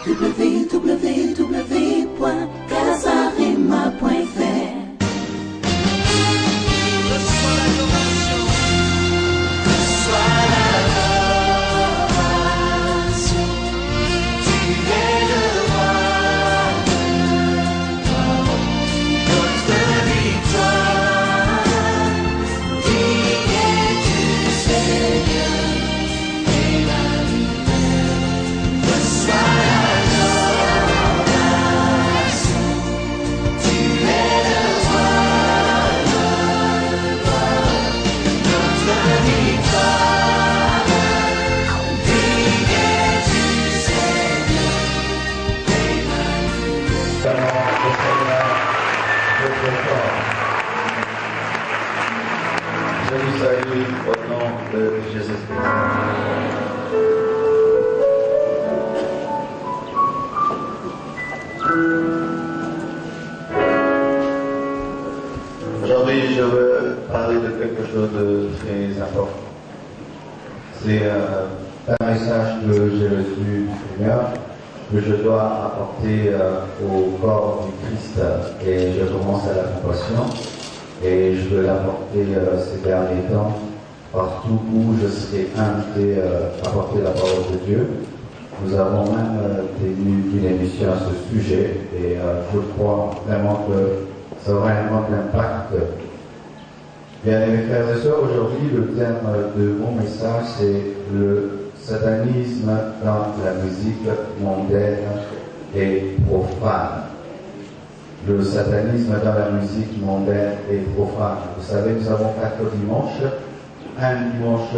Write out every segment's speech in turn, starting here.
www.casarima.fr. Reçois l'adoration, reçois l'adoration. Tu es le roi, notre victoire. Digne es-tu, Seigneur, et la lumière. Reçois l'adoration. Tu es le roi, notre victoire. Digne es-tu, Seigneur, et la Je vous salue au nom de Jésus-Christ. Aujourd'hui, je veux parler de quelque chose de très important. C'est un message que j'ai reçu du Seigneur, que je dois apporter au corps du Christ. Et je commence à la compassion. Et je veux l'apporter ces derniers temps, partout où je serai invité à apporter la parole de Dieu. Nous avons même tenu une émission à ce sujet et je crois vraiment que ça aura un grand impact. Bien, mes frères et sœurs, aujourd'hui, le thème de mon message, c'est le satanisme dans la musique mondaine et profane. Le satanisme dans la musique mondaine et profane. Vous savez, nous avons 4 dimanches. Un dimanche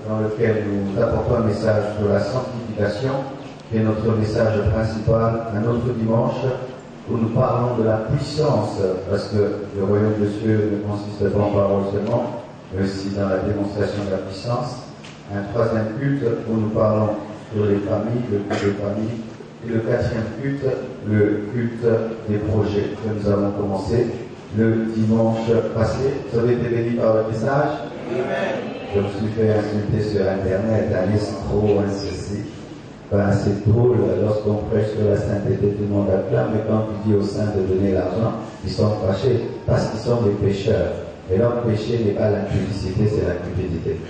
dans lequel nous apportons un message sur la sanctification, qui est notre message principal. Un autre dimanche où nous parlons de la puissance, parce que le royaume de Dieu ne consiste pas en parole seulement, mais aussi dans la démonstration de la puissance. Un troisième culte où nous parlons sur les familles, le culte des familles. Et le 4e culte, le culte des projets que nous avons commencé le dimanche passé. Vous avez été bénis par le message? Amen. Je me suis fait insulter sur Internet, un escroc, un ceci. Ben, c'est drôle, lorsqu'on prêche sur la sainteté, tout le monde acclame, mais quand tu dis aux saints de donner l'argent, ils sont fâchés parce qu'ils sont des pécheurs. Et leur péché n'est pas l'impudicité, c'est la cupidité.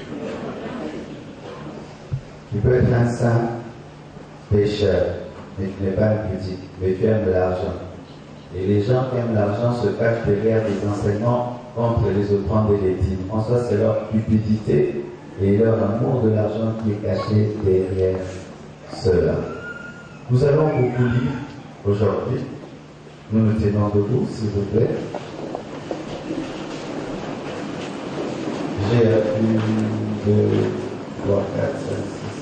Tu peux être un saint pécheur, mais tu n'es pas impudique, mais tu aimes l'argent. Et les gens qui aiment l'argent se cachent derrière des enseignements contre les offrandes et les dîmes. En soi, c'est leur cupidité et leur amour de l'argent qui est caché derrière cela. Nous allons beaucoup lire aujourd'hui. Nous nous tenons debout, s'il vous plaît. J'ai 1, 2, 3, 4, 5, 6,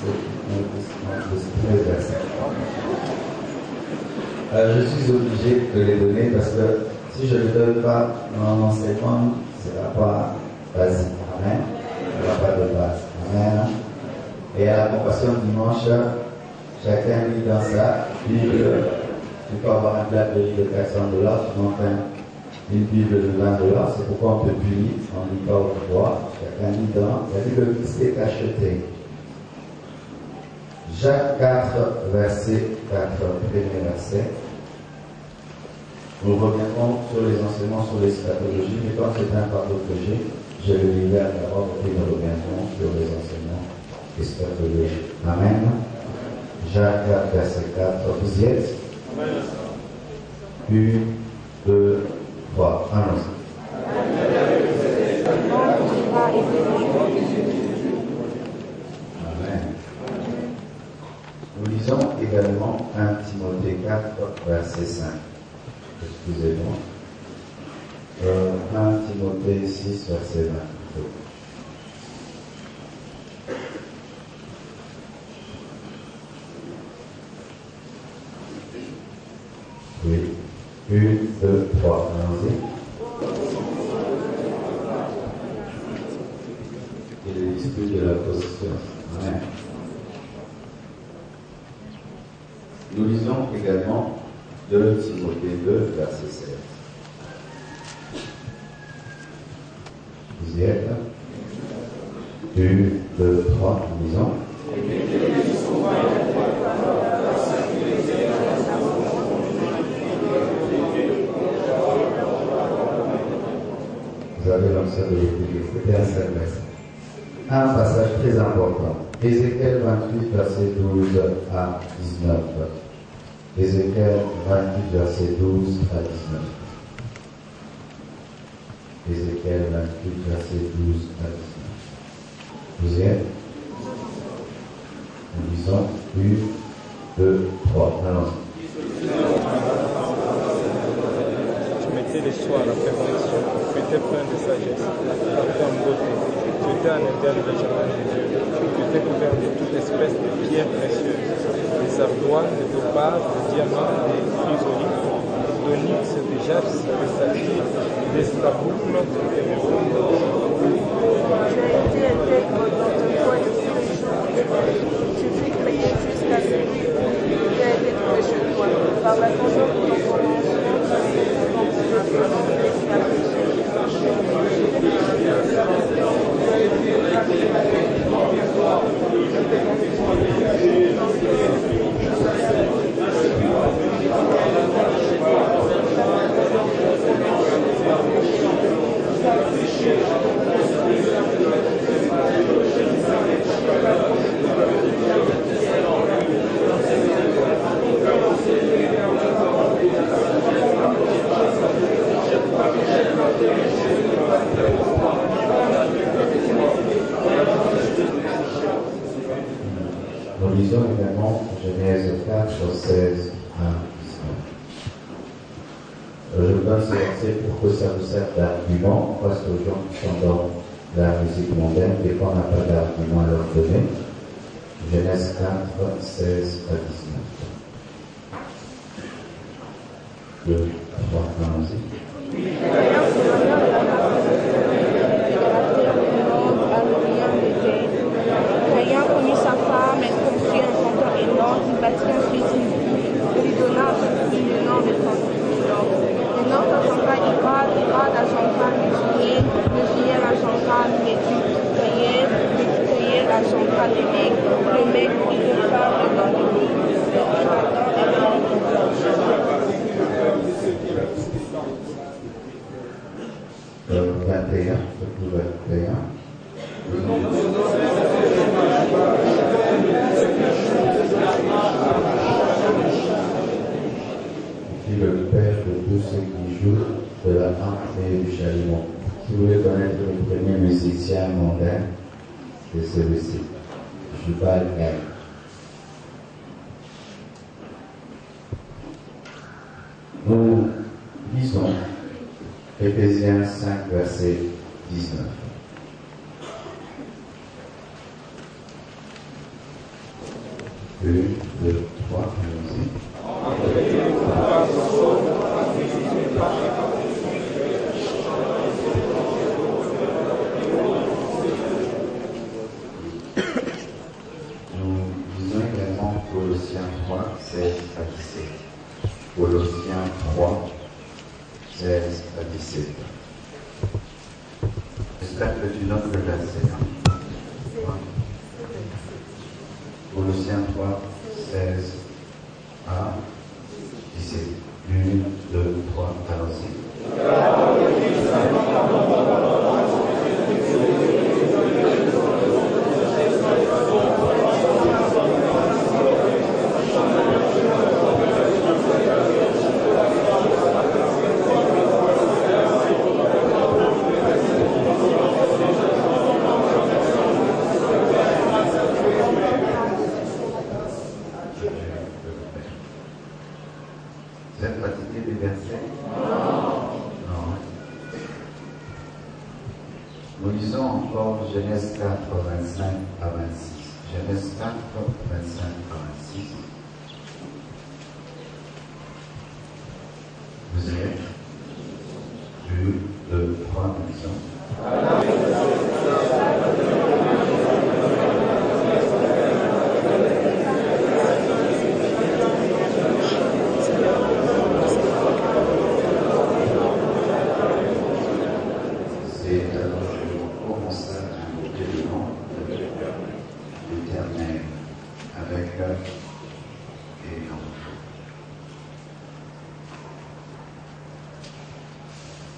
7, 8, 9, 10, 11, 12, 13 versets. Je suis obligé de les donner parce que si je ne les donne pas dans l'enseignement, ce ne sera pas basique. Amen. Il n'y aura pas de base. Amen. Et à la compassion dimanche, chacun lit dans sa Bible. Tu peux avoir un plat de $400, tu montes une Bible de $20, c'est pourquoi on te punit, on ne lit pas au droit. Chacun lit dans la Bible qui est achetée. Jacques 4, verset 4, premier verset. Nous reviendrons sur les enseignements sur l'eschatologie, mais quand c'est un fardeau que je le lirai à d'abord et nous reviendrons sur les enseignements eschatologiques. Amen. Jacques 4, verset 4, vous y êtes? 1, 2, 3, allons-y. Amen. Nous lisons également 1 Timothée 4, verset 5. Excusez-moi. 1 Timothée 6, verset 20. Oui. 1, 2, 3. Allons-y. Et le discours de la possession. Amen. Nous lisons également 2 Timothée 2, verset 7. Vous y êtes? 1, 2, 3, nous lisons. que je peux dire. C'était un seul verset. Un passage très important. Ézéchiel 28, verset 12 à 19. Ézéchiel 28, verset 12 à 19. Ézéchiel 28, verset 12 à 19. Vous y êtes? Nous lisons 1, 2, 3. Allons-y. Tu mettais les soins à la perfection, tu étais plein de sagesse, parfait en beauté, tu étais un interne de jardin de Dieu, tu étais couvert de toute espèce de pierres précieuses, des ardoines, de topaz, de diamants, des chrysolites, d'onyx, de jaspe, de saphir, d'estaboucle, d'émeraude. Tu as été intègre dans ton foi de tous les jours. Tu fus créé jusqu'à celui qui a été trouvé chez toi. Par la conjointe de ton commencement, tu as été composé de l'homme qui a péché. Nous lisons également Genèse 4, 16 à 19. Je vous donne ce verset pour que ça vous serve d'argument face aux gens qui sont dans la musique mondaine. Des fois, on n'a pas d'argument à leur donner. Genèse 4, 16 à 19. 2, 3, allons-y. Ayant connu sa femme, elle construit un compteur énorme, il bâtit un fils unique, lui donna le nom de Enoch engendra Irad engendra Mesuel engendra Métusaël engendra Lémec, Lémec prit une femme et nom de lui. Adam 21, surtout 21. Qui est le père de tous ceux qui jouent de la harpe et du chalumeau. Si vous voulez connaître le premier musicien mondain, c'est celui-ci, Jubal El. Nous lisons Éphésiens 5, verset 19. Une, deux, trois, allons-y. Nous lisons également Colossiens 3, 16 à 17. Colossiens 3, 16 à 17. J'espère que tu notes le verset. Colossiens 3, 16 à 17. 1, 2, 3, allons-y. Vous êtes fatigué des versets? Non. Nous lisons encore Genèse 4, 25 à 26. Genèse 4, 25 à 26. Vous y êtes? 1, 2, 3, nous lisons.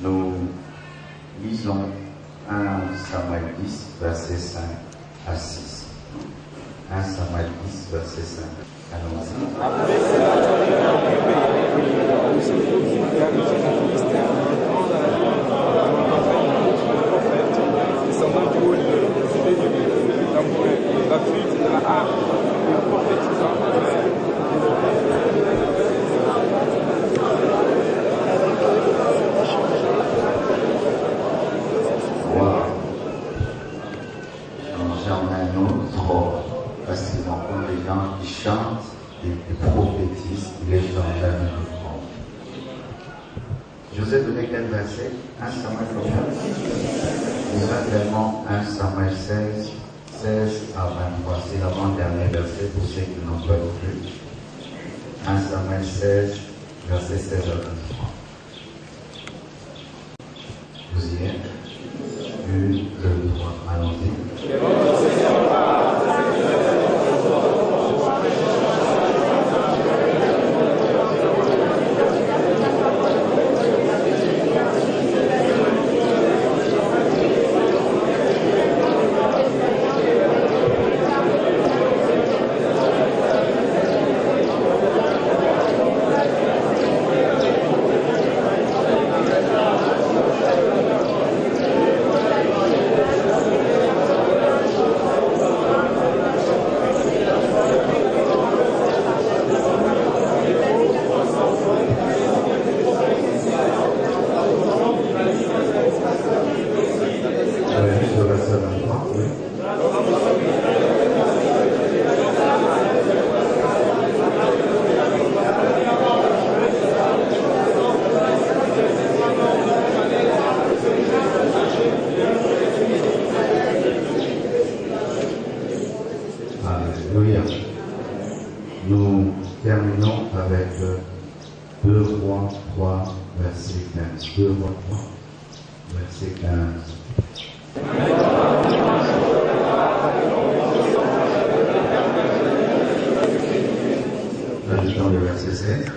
Nous lisons versets 5 à 6. 1 Samuel 10, verset 5. Allons-y. Après cela, Samuel a occupé de ce groupe qui a reçu la Philistin en rencontrant un groupe de prophètes descendant du haut lieu, joués du tambourin, de la flûte, de la harpe, et prophétisant en l'air. Wow. J'en ai un autre, parce qu'ils rencontrent des gens qui chantent et qui prophétisent, les gens de la vie du monde. Je vous ai donné quel verset? 1 Samuel combien? Exactement 1 Samuel 16, 16 à 23. C'est l'avant-dernier verset pour ceux qui n'ont pas lu. 1 Samuel 16, verset 16 à 23. Vous y êtes? 1, 2, 3, allons-y. Alléluia. Nous terminons avec 2 Rois 3, verset 15. 2 Rois 3, verset 15. Ajoutons le verset 16.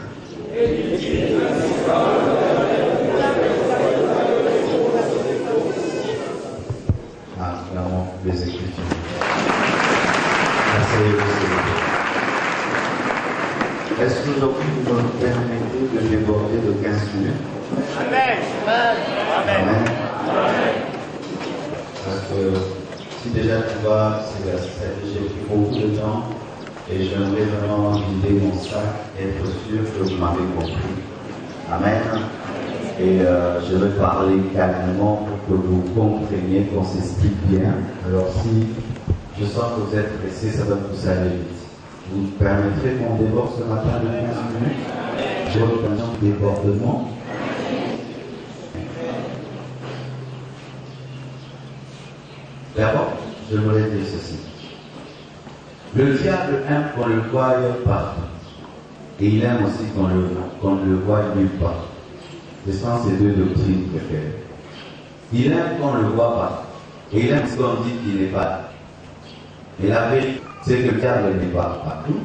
Ah, nous avons les Écritures. Est-ce qu'aujourd'hui vous nous permettez de déborder de 15 minutes? Amen. Amen. Parce que si déjà tu vois ces versets, j'ai pris beaucoup de temps et j'aimerais vraiment vider mon sac et être sûr que vous m'avez compris. Amen. Et je vais parler calmement pour que vous compreniez, qu'on s'explique bien. Alors si je sens que vous êtes pressés, ça va vous aller vite. Vous permettrez qu'on déborde ce matin de 15 minutes? J'ai l'occasion de débordement. D'abord, je voudrais dire ceci. Le diable aime qu'on le voie partout. Et il aime aussi qu'on le voie nulle part. Ce sont ces deux doctrines préférées. Il aime qu'on le voie partout. Et il aime ce qu'on dit qu'il n'est pas là. Et la vérité, c'est que le diable n'est pas partout,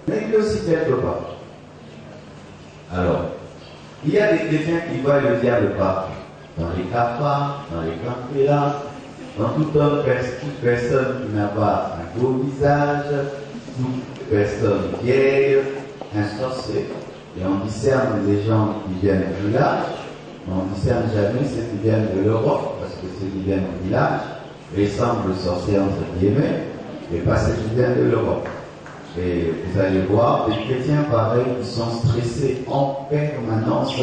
mais il est aussi quelque part. Alors, il y a des chrétiens qui voient le diable partout. Dans les cafards, dans les campélas, dans toute personne qui n'a pas un beau visage, toute personne vieille, un sorcier. Et on discerne les gens qui viennent du village, mais on ne discerne jamais ceux qui viennent de l'Europe, parce que ceux qui viennent du village ressemblent aux sorciers entre guillemets, et pas ceux qui viennent de l'Europe. Et vous allez voir des chrétiens pareils qui sont stressés en permanence,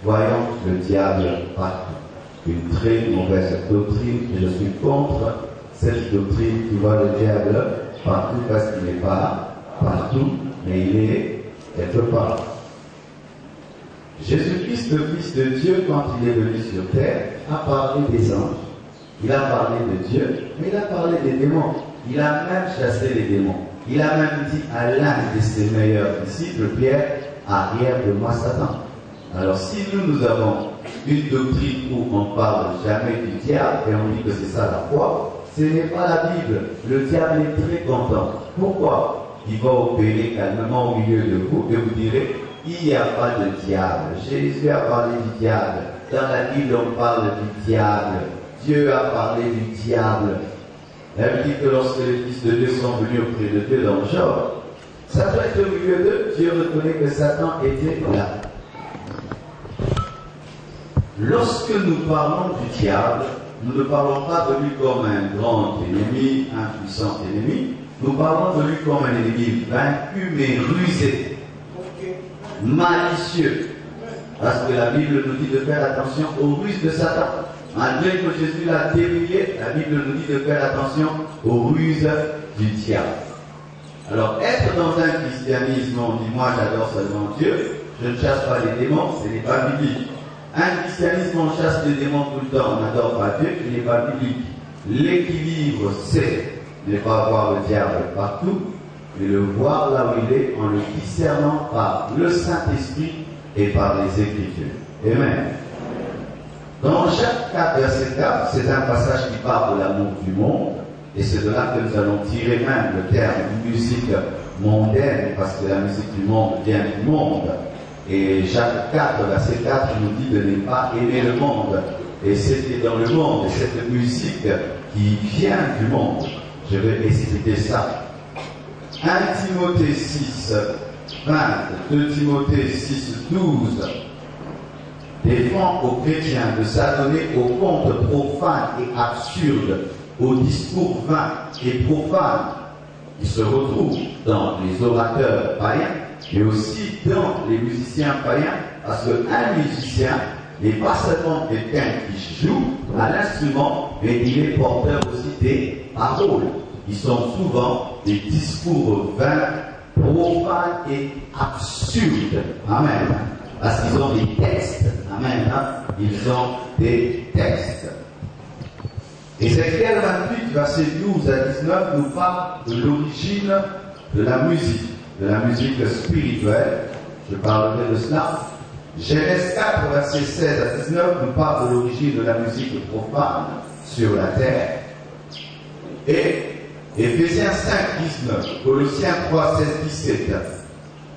voyant le diable partout. Une très mauvaise doctrine, et je suis contre cette doctrine qui voit le diable partout parce qu'il n'est pas partout, mais il est quelque part. Jésus-Christ, le Fils de Dieu, quand il est venu sur terre, a parlé des anges. Il a parlé de Dieu, mais il a parlé des démons. Il a même chassé les démons. Il a même dit à l'un de ses meilleurs disciples, Pierre, arrière de moi Satan. Alors si nous avons une doctrine où on ne parle jamais du diable et on dit que c'est ça la foi, ce n'est pas la Bible. Le diable est très content. Pourquoi? Il va opérer calmement au milieu de vous et vous direz, il n'y a pas de diable. Jésus a parlé du diable. Dans la Bible, on parle du diable. Dieu a parlé du diable. Elle dit que lorsque les fils de Dieu sont venus auprès de Dieu dans Job, ça doit être au milieu d'eux, Dieu reconnaît que Satan était là. Lorsque nous parlons du diable, nous ne parlons pas de lui comme un grand ennemi, un puissant ennemi. Nous parlons de lui comme un ennemi vaincu mais rusé, malicieux. Parce que la Bible nous dit de faire attention aux ruses de Satan. Malgré que Jésus l'a dévié, la Bible nous dit de faire attention aux ruses du diable. Alors, être dans un christianisme, on dit moi j'adore seulement Dieu, je ne chasse pas les démons, ce n'est pas biblique. Un christianisme, on chasse les démons tout le temps, on n'adore pas Dieu, ce n'est pas biblique. L'équilibre, c'est ne pas voir le diable partout, mais le voir là où il est en le discernant par le Saint-Esprit et par les Écritures. Amen. Dans Jacques 4, verset 4, c'est un passage qui parle de l'amour du monde, et c'est de là que nous allons tirer même le terme de musique mondaine, parce que la musique du monde vient du monde. Et Jacques 4, verset 4, nous dit de ne pas aimer le monde. Et ce qui est dans le monde, cette musique qui vient du monde. Je vais expliquer ça. 1 Timothée 6, 20, 2 Timothée 6, 12 défend aux chrétiens de s'adonner aux contes profanes et absurdes, aux discours vains et profanes qui se retrouvent dans les orateurs païens, mais aussi dans les musiciens païens, parce qu'un musicien n'est pas seulement quelqu'un qui joue à l'instrument, mais il est porteur aussi des paroles, qui sont souvent des discours vains, profanes et absurdes. Amen. Parce qu'ils ont des textes. Amen. Ils ont des textes. Ézéchiel 28, verset 12 à 19, nous parle de l'origine de la musique spirituelle. Je parlerai de cela. Genèse 4, verset 16 à 19, nous parle de l'origine de la musique profane sur la terre. Et Éphésiens 5, 19, Colossiens 3, 16, 17,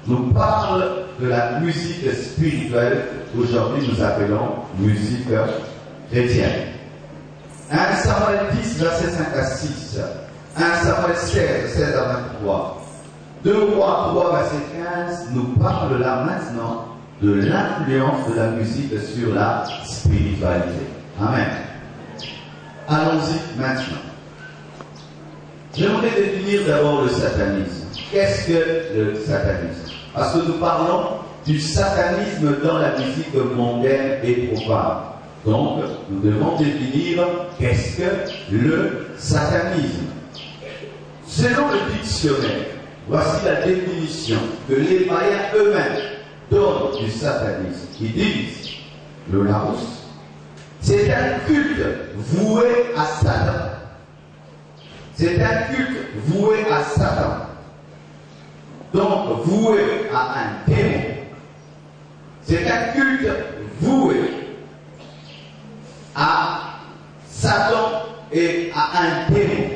nous parle de la musique spirituelle qu'aujourd'hui nous appelons musique chrétienne. 1 Samuel 10, verset 5 à 6, 1 Samuel 16, 16 à 23, 2 Rois 3, verset 15, nous parle là maintenant de l'influence de la musique sur la spiritualité. Amen. Allons-y maintenant. J'aimerais définir d'abord le satanisme. Qu'est-ce que le satanisme? Parce que nous parlons du satanisme dans la musique mondaine et profane. Donc, nous devons définir qu'est-ce que le satanisme. Selon le dictionnaire, voici la définition que les païens eux-mêmes donnent du satanisme. Ils disent, le Larousse, c'est un culte voué à Satan. C'est un culte voué à Satan. Donc, voué à un démon. C'est un culte voué à Satan et à un démon.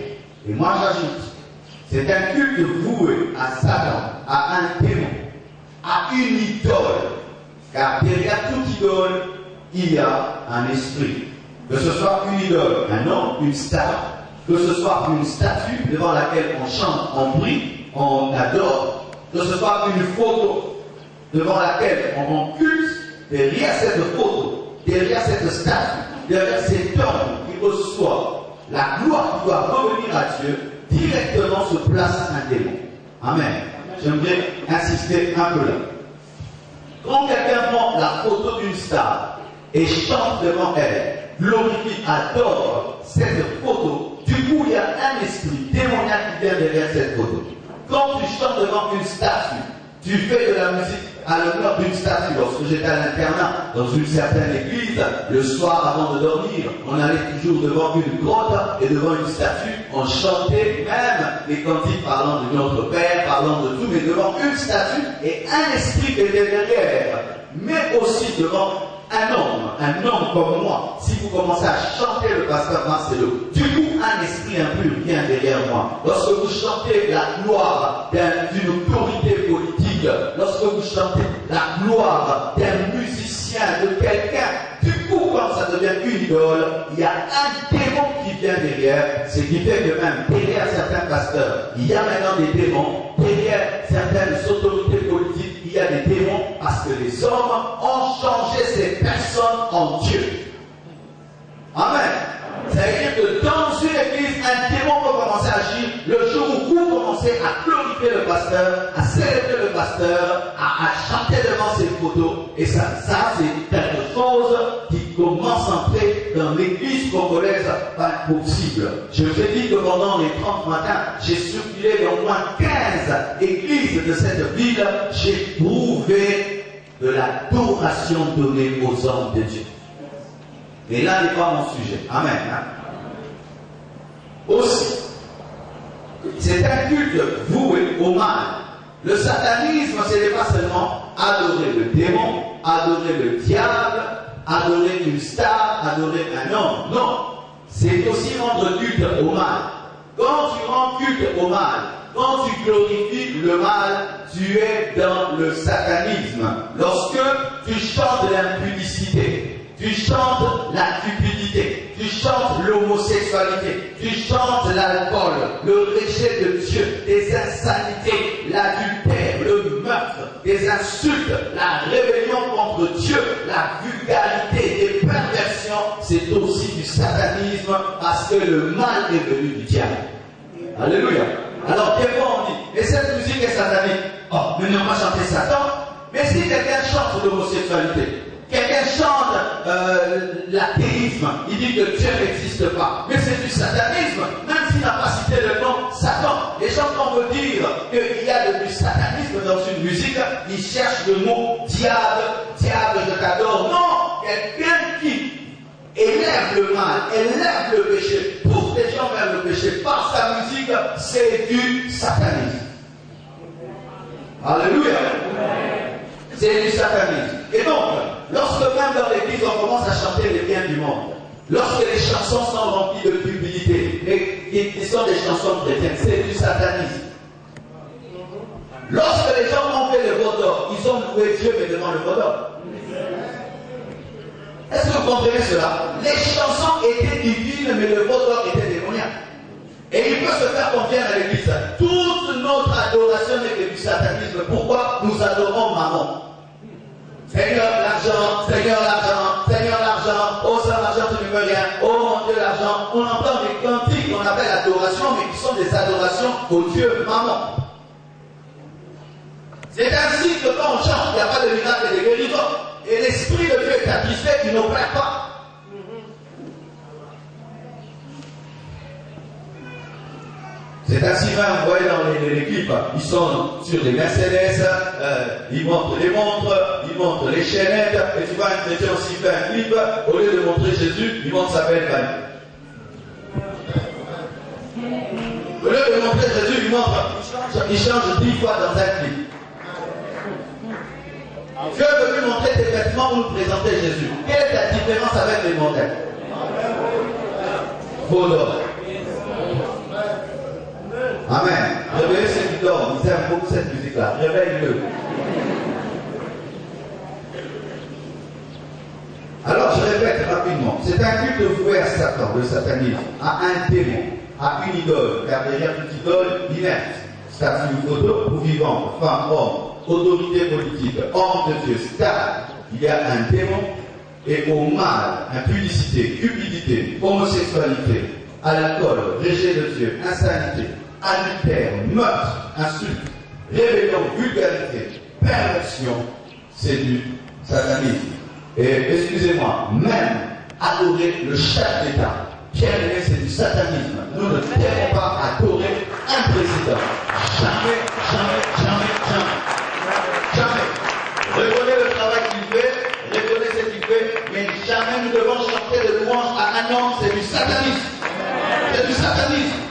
Et moi j'ajoute, c'est un culte voué à Satan, à un démon, à une idole. Car derrière toute idole, il y a un esprit. Que ce soit une idole, un homme, une star, que ce soit une statue devant laquelle on chante, on prie, on adore, que ce soit une photo devant laquelle on rend culte, derrière cette photo, derrière cette statue, derrière cet homme qui reçoit la gloire qui doit revenir à Dieu, directement se place un démon. Amen. J'aimerais insister un peu là. Quand quelqu'un prend la photo d'une star et chante devant elle, glorifie, adore cette photo, du coup il y a un esprit démoniaque qui vient derrière cette photo. Quand tu chantes devant une statue, tu fais de la musique à l'honneur d'une statue. Lorsque j'étais à l'internat, dans une certaine église, le soir avant de dormir, on allait toujours devant une grotte et devant une statue, on chantait même les cantiques parlant de notre Père, parlant de tout, mais devant une statue et un esprit qui était derrière, mais aussi devant un homme comme moi. Si vous commencez à chanter le pasteur Marcelo, du coup un esprit impur vient derrière moi. Lorsque vous chantez la gloire d'une autorité politique, lorsque vous chantez la gloire d'un musicien, de quelqu'un, du coup quand ça devient une idole, il y a un démon qui vient derrière, ce qui fait que même derrière certains pasteurs, il y a maintenant des démons, derrière certaines autorités politiques, il y a des démons parce que les hommes ont changé ces personnes en Dieu. Amen. C'est-à-dire que dans une église, un démon peut commencer à agir le jour où vous commencez à glorifier le pasteur, à célébrer le pasteur, à chanter devant ses photos. Et ça c'est quelque chose qui commence à entrer dans l'église congolaise impossible. Je vous ai dit que pendant les 30 matins, j'ai circulé dans au moins 15 églises de cette ville. J'ai trouvé de l'adoration donnée aux hommes de Dieu. Et là n'est pas mon sujet. Amen. Hein? Aussi, c'est un culte voué au mal. Le satanisme, ce n'est pas seulement adorer le démon, adorer le diable, adorer une star, adorer un homme. Non. C'est aussi rendre culte au mal. Quand tu rends culte au mal, quand tu glorifies le mal, tu es dans le satanisme. Lorsque tu chantes l'impudicité, tu chantes la cupidité, tu chantes l'homosexualité, tu chantes l'alcool, le rejet de Dieu, des insanités, l'adultère, le meurtre, des insultes, la rébellion contre Dieu, la vulgarité, des perversions, c'est aussi du satanisme parce que le mal est venu du diable. Alléluia. Alors, des fois on dit, mais cette musique est satanique. Oh, mais non pas chanter Satan. Mais si quelqu'un chante l'homosexualité, quelqu'un chante l'athéisme, il dit que Dieu n'existe pas. Mais c'est du satanisme, même s'il n'a pas cité le nom Satan. Les gens vont me dire qu'il y a du satanisme dans une musique, ils cherchent le mot diable, diable je t'adore. Non, quelqu'un qui élève le mal, élève le péché, pousse les gens vers le péché par sa musique, c'est du satanisme. Alléluia. C'est du satanisme. Et donc, lorsque même dans l'église on commence à chanter les biens du monde, lorsque les chansons sont remplies de cupidité, et qui sont des chansons chrétiennes, c'est du satanisme. Lorsque les gens ont fait le veau d'or, ils ont loué Dieu mais devant le veau d'or. Est-ce que vous comprenez cela? Les chansons étaient divines mais le veau d'or était démoniaque. Et il peut se faire confiance à l'église. Toute notre adoration n'est que du satanisme. Pourquoi? Nous adorons Mammon. Seigneur l'argent, Seigneur l'argent, Seigneur l'argent, oh sans l'argent tu ne veux rien, oh mon Dieu l'argent. On entend des cantiques qu'on appelle adoration, mais qui sont des adorations au Dieu Mammon. C'est ainsi que quand on chante, il n'y a pas de miracle et de guérison. Et l'Esprit de Dieu est satisfait, il n'opère pas. C'est ainsi même, vous voyez dans l'équipe, ils sont sur des Mercedes, ils montrent les montres, ils montrent les chaînettes, et tu vois un chrétien aussi fait un clip, au lieu de montrer Jésus, il montre sa belle famille. Au lieu de montrer Jésus, il change 10 fois dans un clip. Dieu veut lui montrer tes vêtements ou nous présenter Jésus. Quelle est la différence avec les modèles? Faux d'or. Amen. Réveillez ceux qui dorment. Ils aiment beaucoup cette musique-là. Réveille-le. Alors, je répète rapidement. C'est un culte voué à Satan, le satanisme, à un démon, à une idole. Car derrière toute idole, inerte, statue ou photo, ou vivante, femme, homme, autorité politique, homme de Dieu, star. Il y a un démon et au mal, impudicité, cupidité, homosexualité, à l'alcool, rejet de Dieu, insanité, adultère, meurtre, insulte, rébellion, vulgarité, perversion, c'est du satanisme. Et excusez-moi, même adorer le chef d'État, Pierre-Aimé, c'est du satanisme. Nous ne devons pas adorer un président. Jamais, jamais, jamais, jamais. Jamais. Reconnaissez le travail qu'il fait, reconnaissez ce qu'il fait, mais jamais nous devons chanter de louange à un homme, c'est du satanisme. C'est du satanisme.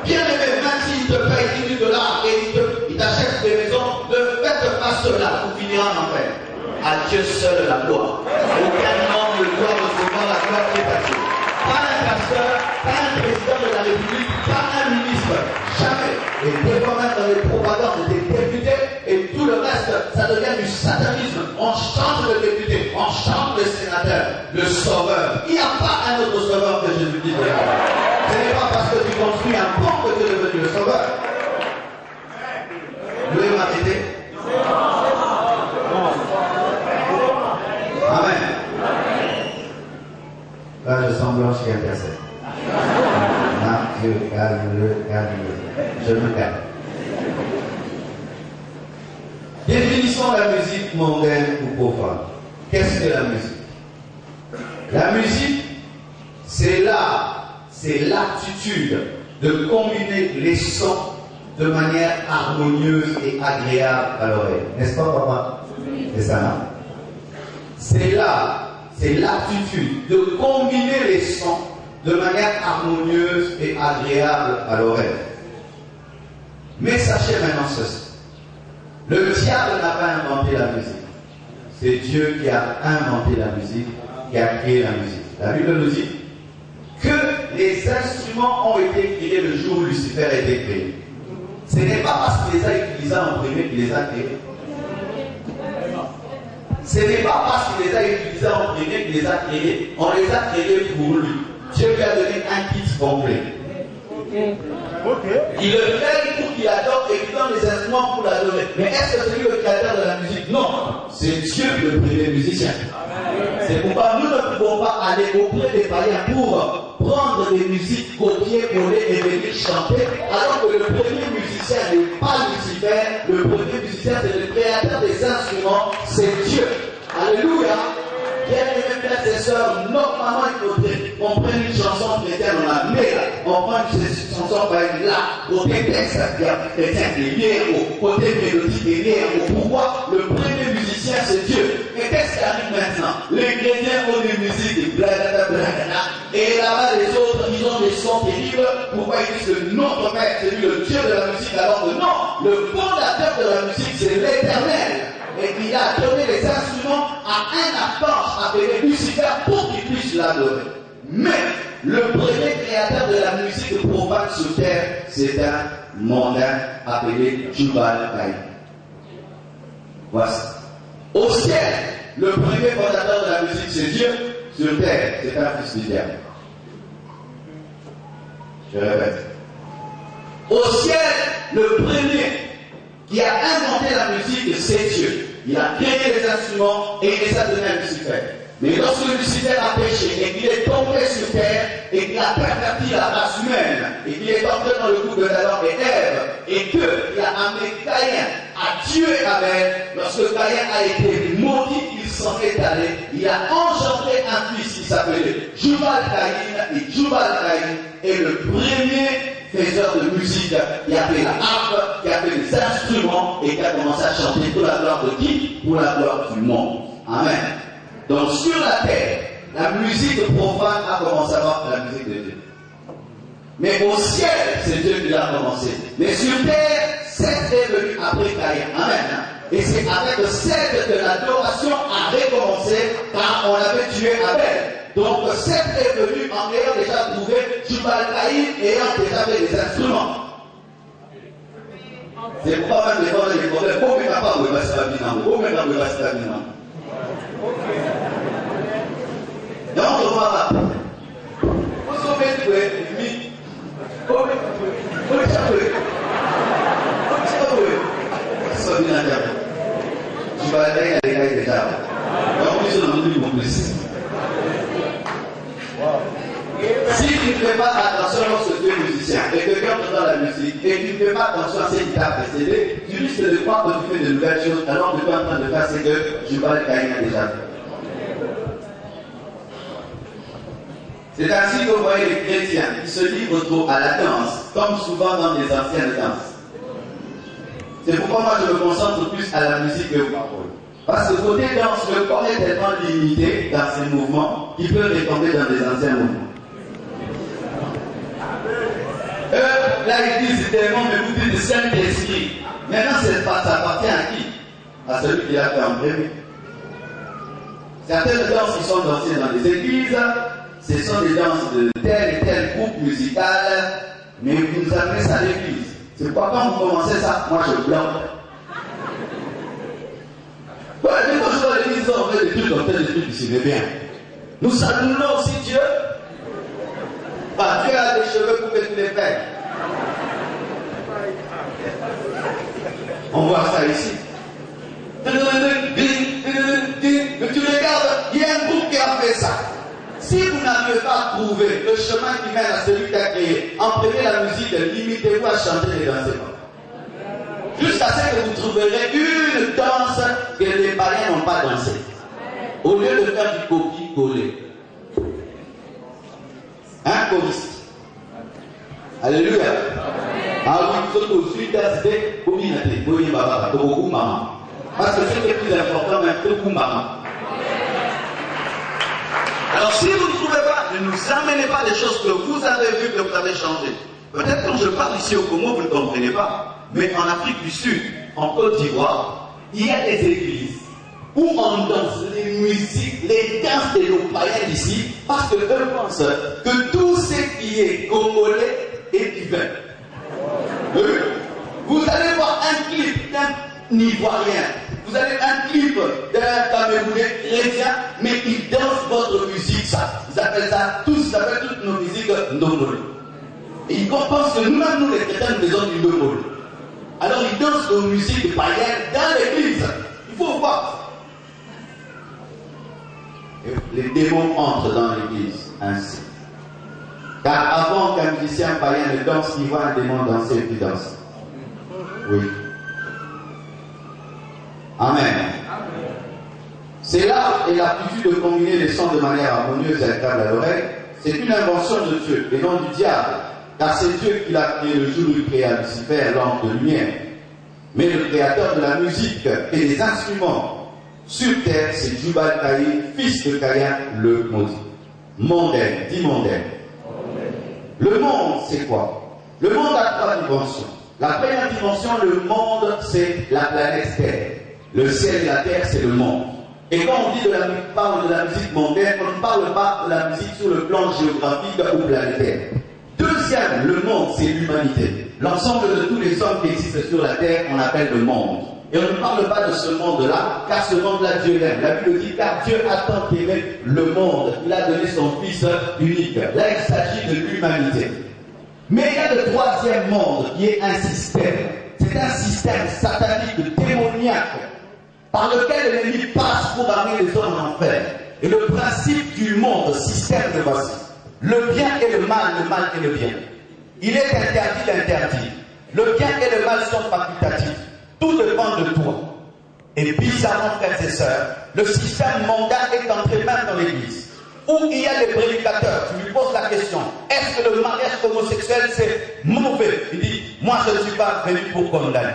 Bien aimé, même s'il te paye $10 000 et il t'achète des maisons, ne faites pas cela, vous finirez en enfer. À Dieu seul la gloire. Aucun homme ne doit recevoir la gloire qui est à Dieu. Pas un pasteur, pas un président de la République, pas un ministre. Jamais. Et des fois même dans les propagandes des députés et tout le reste, ça devient du satanisme. On chante le député, on chante le sénateur, le sauveur. Il n'y a pas un autre sauveur que Jésus-Christ. Ce n'est pas parce que tu construis un pont que tu es devenu le sauveur. Vous voulez m'arrêter? Amen. Là, je sens Blanche qui intercède. Non, Dieu, calme-le, calme-le. Je me calme. Définissons la musique mondaine ou profane. Qu'est-ce que la musique? La musique, c'est l'art, c'est l'attitude de combiner les sons de manière harmonieuse et agréable à l'oreille. N'est-ce pas, papa? C'est ça, non? C'est l'art, c'est l'attitude de combiner les sons de manière harmonieuse et agréable à l'oreille. Mais sachez maintenant ceci. Le diable n'a pas inventé la musique. C'est Dieu qui a inventé la musique, qui a créé la musique. La Bible nous dit que les instruments ont été créés le jour où Lucifer a été créé. Ce n'est pas parce qu'il les a utilisés en premier qu'il les a créés. Ce n'est pas parce qu'il les a utilisés en premier qu'il les a créés. On les a créés pour lui. Dieu lui a donné un kit complet. Il le crée pour qu'il adore et qu'il donne les instruments pour l'adorer. Mais est-ce que c'est lui le créateur de la musique? Non, c'est Dieu le premier musicien. C'est pourquoi nous ne pouvons pas aller auprès des païens pour prendre des musiques, copier, coller et venir chanter, alors que le premier musicien n'est pas Lucifer, le premier musicien c'est le créateur des instruments, c'est Dieu. Alléluia. Bien-aimés frères et sœurs, normalement il faudrait qu'on prenne une chanson chrétienne, on la met là, on prend une chanson par exemple là, côté texte chrétien, il est au côté mélodique, il est au. Pourquoi? Le premier musicien c'est Dieu. Et qu'est-ce qui arrive maintenant? Les chrétiens ont des musiques, blablabla, et là-bas les autres, ils ont des sons terribles. Pourquoi ils disent que notre Père c'est lui le Dieu de la musique, alors que non, le fondateur de la musique c'est l'Éternel. Et il a donné les instruments à un archange appelé Lucifer pour qu'il puisse l'adorer. Mais le premier créateur de la musique profane sur terre, c'est un mondain appelé Jubal Caïn. Voici. Au ciel, le premier fondateur de la musique, c'est Dieu. Sur terre, c'est un fils du diable. Je répète. Au ciel, le premier qui a inventé la musique, c'est Dieu. Il a créé les instruments et il les a donnés à Lucifer. Mais lorsque Lucifer a péché et qu'il est tombé sur terre et qu'il a perverti la race humaine et qu'il est entré dans le couple d'Adam et Ève et qu'il a amené Caïn à tuer Abel, lorsque Caïn a été maudit, il s'en est allé, il a engendré un fils qui s'appelait Jubal Caïn et Jubal Caïn est le premier faiseur de musique qui a fait la harpe, qui a fait les instruments et qui a commencé à chanter pour la gloire de qui? Pour la gloire du monde. Amen. Donc sur la terre, la musique profane a commencé à avoir la musique de Dieu. Mais au ciel, c'est Dieu qui l'a commencé. Mais sur terre, Seth est venu après Caïn. Amen. Et c'est avec Seth que l'adoration a recommencé car on avait tué Abel. Donc Seth est venu en ayant déjà trouvé Jubal Caïn et ayant déjà fait les instruments. C'est pourquoi même les problèmes. Comment il n'a pas de Bassabinam? Comment il n'a pas de Bassabinam? Donc on va là. On s'en met tout le mi. Comment il s'appelle? Ça vient à dire. Jubal Caïn a les gars déjà. Donc ils sont dans le niveau plus. Si tu ne fais pas attention lorsque tu es musicien et que tu entres dans la musique et tu ne fais pas attention à ce qui t'a précédé, tu risques de croire que tu fais de nouvelles choses alors que tu es en train de faire ce que Jubal Caïn a déjà fait. C'est ainsi que vous voyez les chrétiens qui se livrent trop à la danse, comme souvent dans les anciennes danses. C'est pourquoi moi je me concentre plus à la musique que aux paroles. Parce que côté danse, le corps est tellement limité dans ses mouvements qu'il peut retomber dans des anciens mouvements. Là, ils disent tellement, mais vous dites le Saint-Esprit. Maintenant, ça appartient à qui? À celui qui l'a fait en premier. Certaines danses qui sont dansées dans les églises, ce sont des danses de tel et tel groupe musical, mais vous nous amenez ça à l'église. C'est pourquoi quand vous commencez ça, moi je blanque. Ouais, mais quand je vois l'église, on fait des trucs comme tel, des trucs qui s'y met bien. Nous saluons aussi Dieu. Bah, Dieu a des cheveux pour que tu les payes. On voit ça ici. Mais tu regardes, il y a un groupe qui a fait ça. Si vous n'arrivez pas à trouver le chemin qui mène à celui qui a créé, empruntez la musique, limitez-vous à chanter et danser. Jusqu'à ce que vous trouverez une danse que les païens n'ont pas dansé. Au lieu de faire du copier-coller. Un choriste. Alléluia. Ah oui, vous êtes au sud d'Azé, parce que c'est le plus important, mais c'est beaucoup maman. Alors si vous ne trouvez pas, ne nous amenez pas les choses que vous avez vues, que vous avez changées. Peut-être quand je parle ici au Congo, vous ne comprenez pas. Mais en Afrique du Sud, en Côte d'Ivoire, il y a des églises où on danse les musiques, les danses de nos païens d'ici, parce que eux pensent que tout ce qui est congolais est divin. Vous allez voir un clip d'un Ivoirien, vous avez un clip d'un Camerounais chrétien, mais ils dansent votre musique, ça. Ils appellent ça, tous, ils appellent toutes nos musiques Ndombolo. Et ils pensent que nous-mêmes, nous les chrétiens, nous faisons du Ndombolo. Alors ils dansent nos musiques païennes dans l'église. Il faut voir. Et les démons entrent dans l'église ainsi. Car avant qu'un musicien païen ne danse, il voit un démon danser et puis danse. Oui. Amen. C'est l'art et l'aptitude de combiner les sons de manière harmonieuse et agréable à l'oreille. C'est une invention de Dieu et non du diable. Car c'est Dieu qui l'a créé le jour où il créa Lucifer, l'ange de lumière. Mais le créateur de la musique et des instruments sur terre, c'est Jubal Caïn, fils de Caïn, le maudit. Mondaine, dis mondaine. Le monde, c'est quoi? Le monde a trois dimensions. La première dimension, le monde, c'est la planète Terre. Le ciel et la terre, c'est le monde. Et quand on dit parle de la musique mondaine, on ne parle pas de la musique sur le plan géographique ou planétaire. Deuxième, le monde, c'est l'humanité. L'ensemble de tous les hommes qui existent sur la terre, on appelle le monde. Et on ne parle pas de ce monde-là, car ce monde-là, Dieu l'aime. La Bible dit, car Dieu a tant aimé le monde, il a donné son Fils unique. Là, il s'agit de l'humanité. Mais il y a le troisième monde, qui est un système. C'est un système satanique, démoniaque, par lequel l'ennemi passe pour amener les hommes en enfer. Et le principe du monde, système de voici. Le bien et le mal et le bien. Il est interdit d'interdire. Le bien et le mal sont facultatifs. Tout dépend de toi. Et bizarrement, frères et sœurs, le système mondial est entré même dans l'église. Où il y a des prédicateurs, tu lui poses la question, est-ce que le mariage homosexuel c'est mauvais? Il dit, moi je ne suis pas venu pour condamner.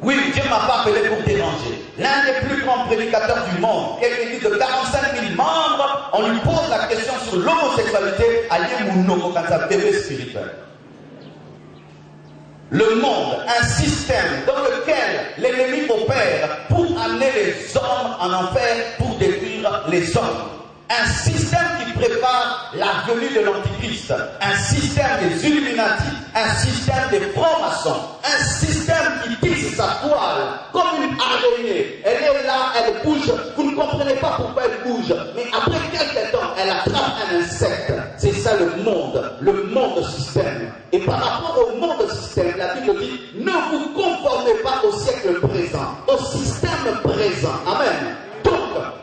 Oui, Dieu m'a pas appelé pour déranger. L'un des plus grands prédicateurs du monde, une église de 45 000 membres, on lui pose la question sur l'homosexualité, allié Mounoko, quand ça bébé spirituel. Le monde, un système dans lequel l'ennemi opère pour amener les hommes en enfer, pour détruire les hommes. Un système qui prépare la venue de l'Antichrist, un système des Illuminati, un système des francs-maçons, un système qui tisse sa toile comme une araignée. Elle est là, elle bouge, vous ne comprenez pas pourquoi elle bouge, mais après quelques temps, elle attrape un insecte. C'est ça le monde système. Et par rapport au monde système, la Bible dit, ne vous conformez pas au siècle présent, au système présent. Amen.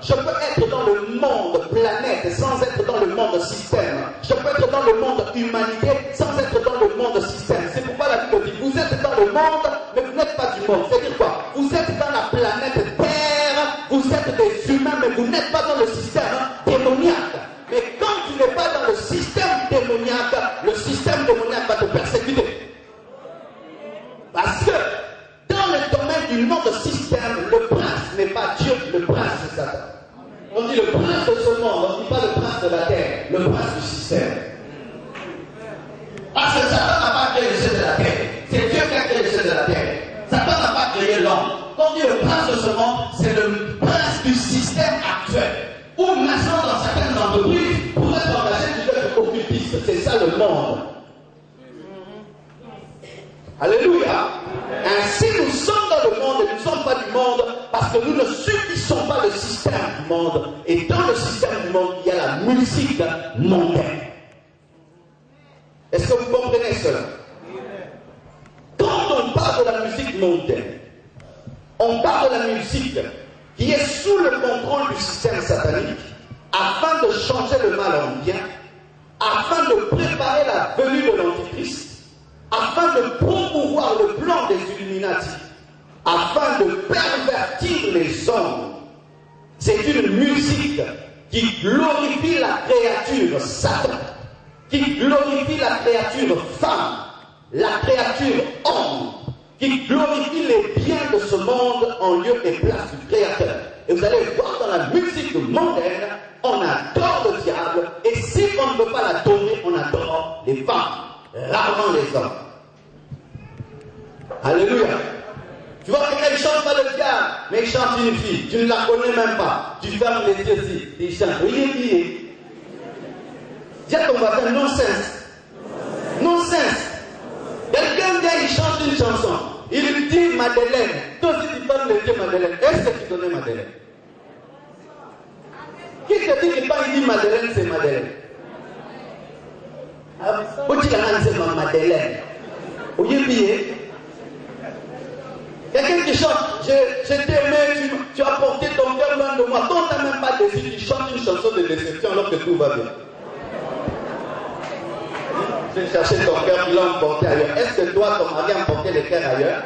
Je peux être dans le monde planète sans être dans le monde système. Je peux être dans le monde humanité sans être dans le monde système. C'est pourquoi la Bible dit, vous êtes dans le monde, mais vous n'êtes pas du monde. C'est-à-dire quoi? Vous êtes dans la planète Terre, vous êtes des humains, mais vous n'êtes pas dans le système démoniaque. Mais quand tu n'es pas dans le système démoniaque va te persécuter. Parce que dans le domaine du monde système, le prince n'est pas Dieu, le prince c'est Satan. On dit le prince de ce monde, on ne dit pas le prince de la terre, le prince du système. Parce que Satan n'a pas créé le ciel de la terre, c'est Dieu qui a créé le ciel de la terre. Satan n'a pas créé l'homme. Quand on dit le prince de ce monde, c'est le prince du système actuel. Ou maintenant dans certaines entreprises, pour être engagé, tu dois être occultiste. C'est ça le monde. Alléluia. Ainsi nous sommes dans le monde et nous ne sommes pas du monde parce Parce que nous ne subissons pas le système du monde. Et dans le système du monde, il y a la musique mondaine. Est-ce que vous comprenez cela? Quand on parle de la musique mondaine, on parle de la musique qui est sous le contrôle du système satanique afin de changer le mal en bien, afin de préparer la venue de l'Antichrist, afin de promouvoir le plan des Illuminati, afin de pervertir les hommes. C'est une musique qui glorifie la créature Satan, qui glorifie la créature femme, la créature homme, qui glorifie les biens de ce monde en lieu et place du Créateur. Et vous allez voir dans la musique mondaine, on adore le diable, et si on ne veut pas l'adorer, on adore les femmes, rarement les hommes. Alléluia. Tu vois quelqu'un ne chante pas le diable, mais il chante une fille, tu ne la connais même pas, tu fermes les yeux ici, il chante, oui. Dis à ton voisin, non-sens. Non-sens. Quelqu'un vient, il chante une chanson. Il lui dit Madeleine. Toi aussi tu fermes les yeux Madeleine. Est-ce que tu connais Madeleine? Qui te dit que quand il dit Madeleine, c'est Madeleine? Où tu l'as c'est ma Madeleine? Où il est? Quelqu'un qui chante, je t'ai aimé, tu as porté ton cœur loin de moi. Quand tu n'as même pas déçu, tu chantes une chanson de déception alors que tout va bien. Tu as cherché ton cœur, tu l'as emporté ailleurs. Est-ce que toi, ton mari a emporté le cœur ailleurs?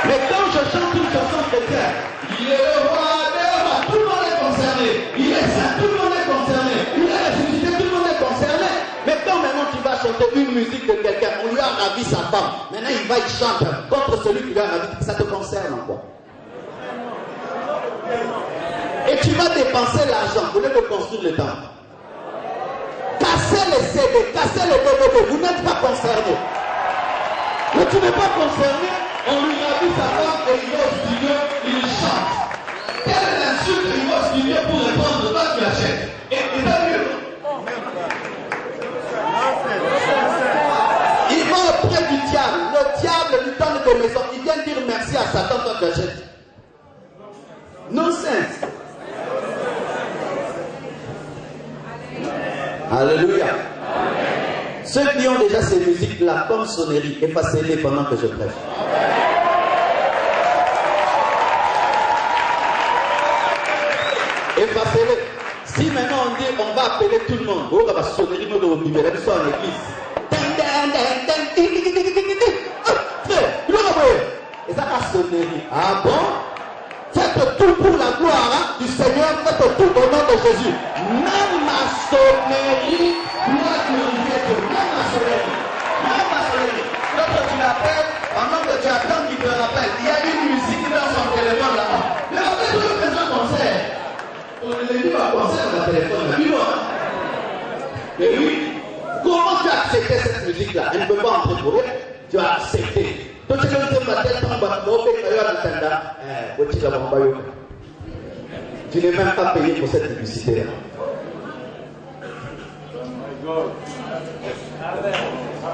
Mais quand je chante une chanson chrétienne, il est le roi des rois, tout le monde est concerné. Il est saint, tout le monde est concerné. Il est ressuscité, tout le monde est concerné. Mais quand maintenant tu vas chanter une musique de quelqu'un, on lui a ravi sa femme. Maintenant il va, il chante contre celui qui lui a ravi. Ça te concerne quoi? Et tu vas dépenser l'argent au lieu de construire le temple. Casser les CD, casser les DVD, vous n'êtes pas concerné. Mais tu n'es pas concerné, on lui ravit sa femme et il va au studio, il chante. Quelle est l'insulte il va au studio pour répondre, toi tu achètes. Et t'as vu? Il va auprès du diable, le diable lui donne des maisons, il vient dire merci à Satan, toi tu achètes. Non-sens. Alléluia. Amen. Ceux qui ont déjà ces musiques-là comme sonnerie, effacez-les pendant que je prêche. Effacez-les. Si maintenant on dit on va appeler tout le monde, on va sonnerie, nous devons libérer ça en église. Et ça va sonnerie. Ah bon? Faites tout pour la gloire du Seigneur, faites tout au nom de Jésus. Même ma sonnerie doit glorifier Dieu. Même ma sonnerie. Même ma sonnerie. Lorsque tu l'appelles, pendant que tu attends qu'il te rappelle, il y a une musique dans son téléphone là-bas. Mais rappelle-toi le présent concert. On ne dit pas concert dans le téléphone, mais oui, mais oui. Comment tu as accepté cette musique-là? Elle ne peut pas entrer pour elle. Tu as accepté. Tu n'es même pas payé pour cette publicité-là.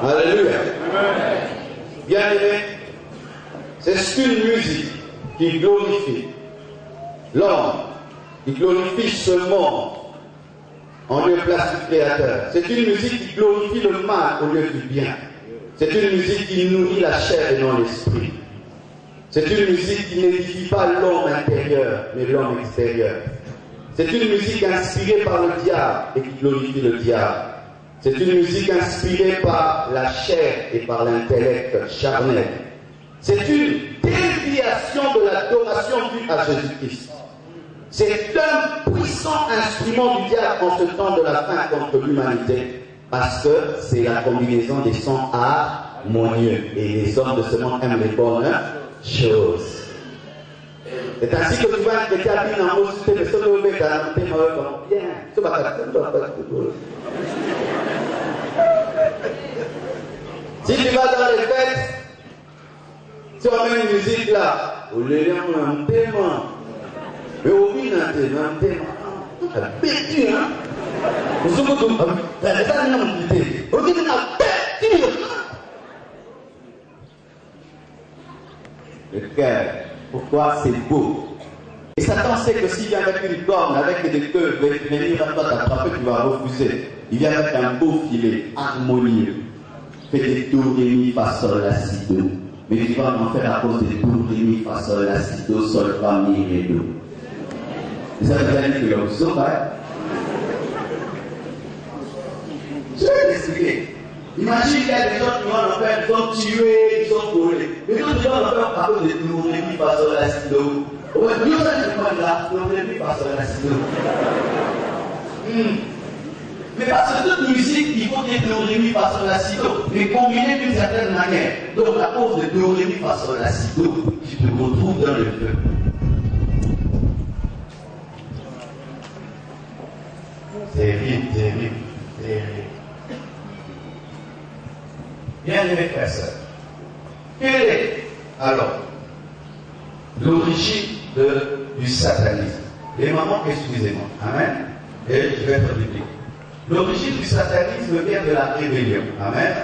Alléluia. Bien aimé, c'est une musique qui glorifie l'homme, qui glorifie ce monde en lieu place du Créateur. C'est une musique qui glorifie le mal au lieu du bien. C'est une musique qui nourrit la chair et non l'esprit. C'est une musique qui n'édifie pas l'homme intérieur, mais l'homme extérieur. C'est une musique inspirée par le diable et qui glorifie le diable. C'est une musique inspirée par la chair et par l'intellect charnel. C'est une déviation de l'adoration due à Jésus-Christ. C'est un puissant instrument du diable en ce temps de la fin contre l'humanité. Parce que c'est la combinaison des sons harmonieux. Et les hommes de ce monde aiment les bonnes choses. C'est ainsi que tu vois un chrétien qui n'a pas suscité, mais ce n'est pas garanti, mais bien. C'est pas garanti. Si tu vas dans les fêtes, tu as une musique là, où les gens ont un thème. Mais au bout d'un thème, tu as pétu, hein? Nous sommes tous. tire. Le cœur, pourquoi c'est beau. Et Satan sait que s'il vient avec une corne, avec des queues, venir à toi t'attraper, tu vas refuser. Il vient avec un beau filet, harmonieux. Fait des tours, des mi, fa, sol, la, si, do. Mais tu vas en faire à cause des tours, des mi, fa, sol, la, si, do, sol, fa, mi, ré, do. Et ça vous allez dire que vous sauvez. Je vais t'expliquer. Imagine qu'il y a des gens qui vont en faire, ils sont tués, ils sont volés. Mais d'autres gens vont en faire à cause des tours, des mi, fa, sol, la, si, do. Ouais, nous ça je crois là, nous ne devons pas se rester. Mais parce que toute musique, il faut qu'il y ait Dorémi par sol la si do, mais combiné d'une certaine manière. Donc à cause de Dorémi par sol la si do, tu te retrouves dans le feu. Terrible, terrible, terrible. Bien aimé frères et sœurs. Quelle est alors l'origine du satanisme? Les mamans, excusez-moi. Amen. Et je vais être biblique. L'origine du satanisme vient de la rébellion. Amen.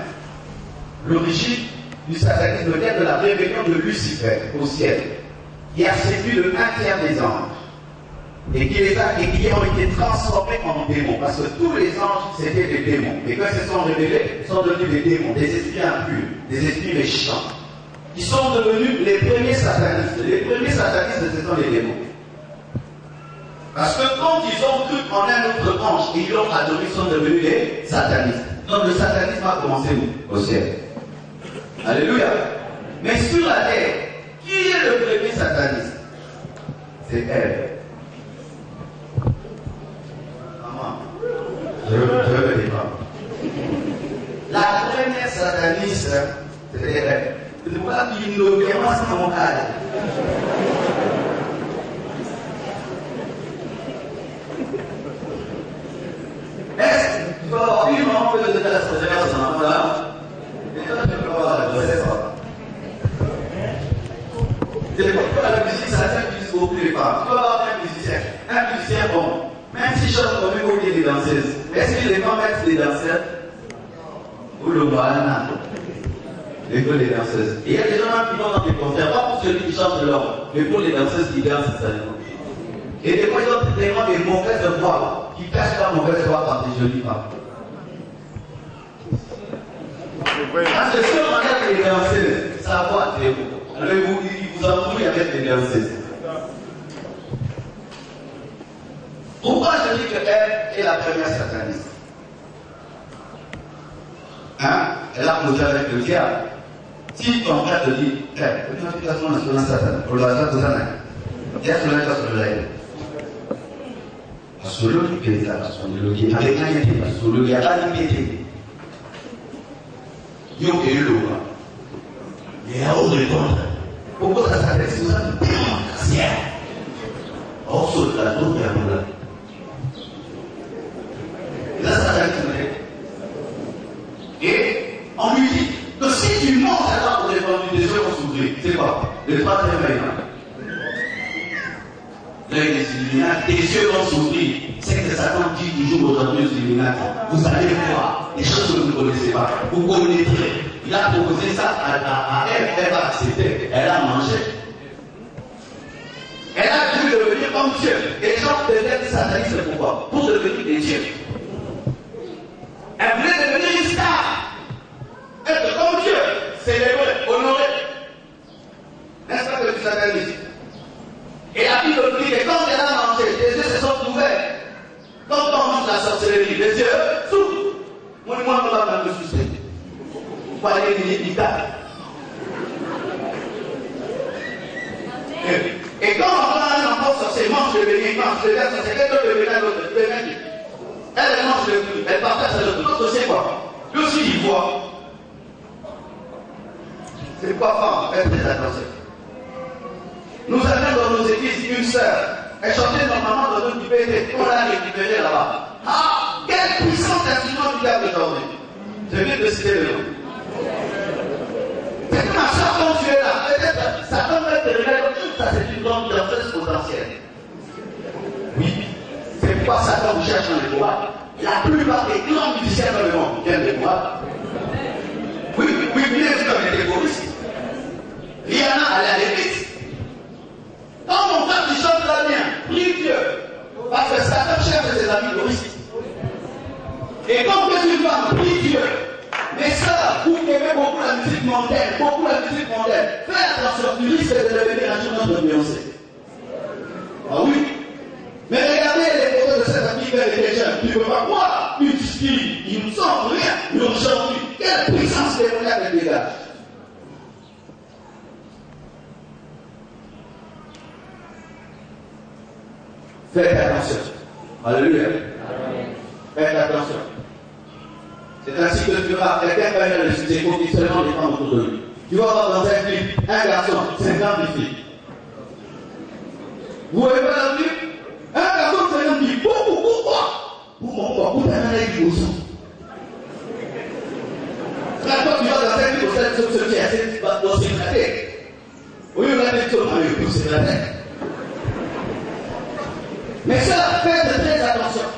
L'origine du satanisme vient de la rébellion de Lucifer au ciel, qui a séduit le 1/3 des anges et qui ont été transformés en démons, parce que tous les anges c'était des démons. Et quand ils se sont révélés, ils sont devenus des démons, des esprits impurs, des esprits méchants, qui sont devenus les premiers satanistes. Les premiers satanistes, ce sont les démons. Parce que quand ils ont cru en un autre ange et ils l'ont adoré, ils sont devenus les satanistes. Donc le satanisme a commencé où? Au ciel. Alléluia. Mais sur la terre, qui est le premier sataniste? C'est Ève. Maman, je veux les parler. La première sataniste, c'était Ève. C'est pour ça qu'il nous commence à mon âge. Est-ce que tu vas avoir une maman de la société à ce moment-là? Et toi, tu peux avoir la grossesse. C'est pourquoi la musique, ça s'appelle beaucoup les femmes. Tu peux avoir un musicien bon, même si chante comme il faut des danseuses. Est-ce que les femmes mettent des danseurs? Ou le voilà? L'école des danseuses. Et il y a des gens qui vont dans des concerts, pas pour celui qui chante l'or, mais pour les danseuses qui dansent seulement. Et des fois, ils ont tellement des mauvaises voix qui cachent la mauvaise voix par des jolies femmes. Parce que si on regarde les danseuses, sa voix est beau. Alors il vous embrouille avec les danseuses. Pourquoi je dis que elle est la première sataniste? Hein? Elle a posé avec le diable. Si ton frère te dit, l'application nationale Satan, pour la Satan, il y a cela sur le live. Parce que l'autre qui est là, parce que l'autre qui est là, parce que l'autre qui est là, il y a eu l'eau. Il y a autre répondre. Pourquoi ça s'appelle ça? C'est on saute la tour qui est là. Et là, ça s'appelle. Et on lui dit que si tu montes à là pour défendre des yeux vont s'ouvrir, c'est quoi? Le troisième œil. L'œil des Illuminati, tes yeux vont s'ouvrir. C'est que Satan dit toujours aujourd'hui aux Illuminati, vous allez voir des choses que vous ne connaissez pas. Vous connaîtrez. Il a proposé ça à elle, elle a accepté, elle a mangé. Elle a voulu devenir comme Dieu. Et les gens deviennent satanistes pourquoi? Pour devenir des dieux. Elle voulait devenir une star. Être comme Dieu, célébrer, honorer. N'est-ce pas que tu satanisme? Et la Bible dit que quand elle a mangé, les yeux se sont ouverts. Quand on mange la sorcellerie, les yeux s'ouvrent. Moi, on va me sucer. Pour aller l'hôpital. Et quand on prend un enfant sorcier, mange le béni, mange le verre, c'est quelqu'un de bénin, l'autre, le bénin. Elle mange le fruit, elle partage le fruit, l'autre c'est quoi? Lui aussi il voit. C'est quoi femme? Faites des attention. Nous avions dans nos églises une sœur. Elle chantait normalement dans notre IPT. On l'a récupérée là-bas. Ah, quelle puissante instrument du diable aujourd'hui. Je viens de citer le nom. C'est que ma soeur, quand tu es là, peut-être ça tombe te révèle ça c'est une grande danseuse potentielle. Oui. C'est pourquoi Satan vous cherche dans les boîtes. La plupart des grands musiciens dans le monde viennent des boîtes. Rihanna allait à l'église. Quand mon frère qui chante là bien, prie Dieu, parce que Satan cherche ses amis touristes. Et comme que tu vas prie Dieu, mais ça, vous qui aimez beaucoup la musique mondaine, fais attention, tu risques de devenir un jour notre Beyoncé. Ah oui. Mais regardez les photos de cette fille qui était jeune. Tu ne peux pas croire une fille, ils ne sont rien. Mais aujourd'hui, quelle puissance démoniaque elle dégage. Faites attention. Alléluia. Faites attention. C'est ainsi que tu vas, quelqu'un va venir le succès, il faut qu'il seulement les femmes autour de lui. Tu vas voir dans un clip, un garçon, 50 filles. Vous voyez pas dans le clip? Un garçon, 50 filles. Pourquoi? Pour un année du bousson. Quand toi tu vas dans un clip, au stade de ce qui est assez dans ses cratères. Oui, on a des choses dans ses cratères. Mais cela, faites très attention.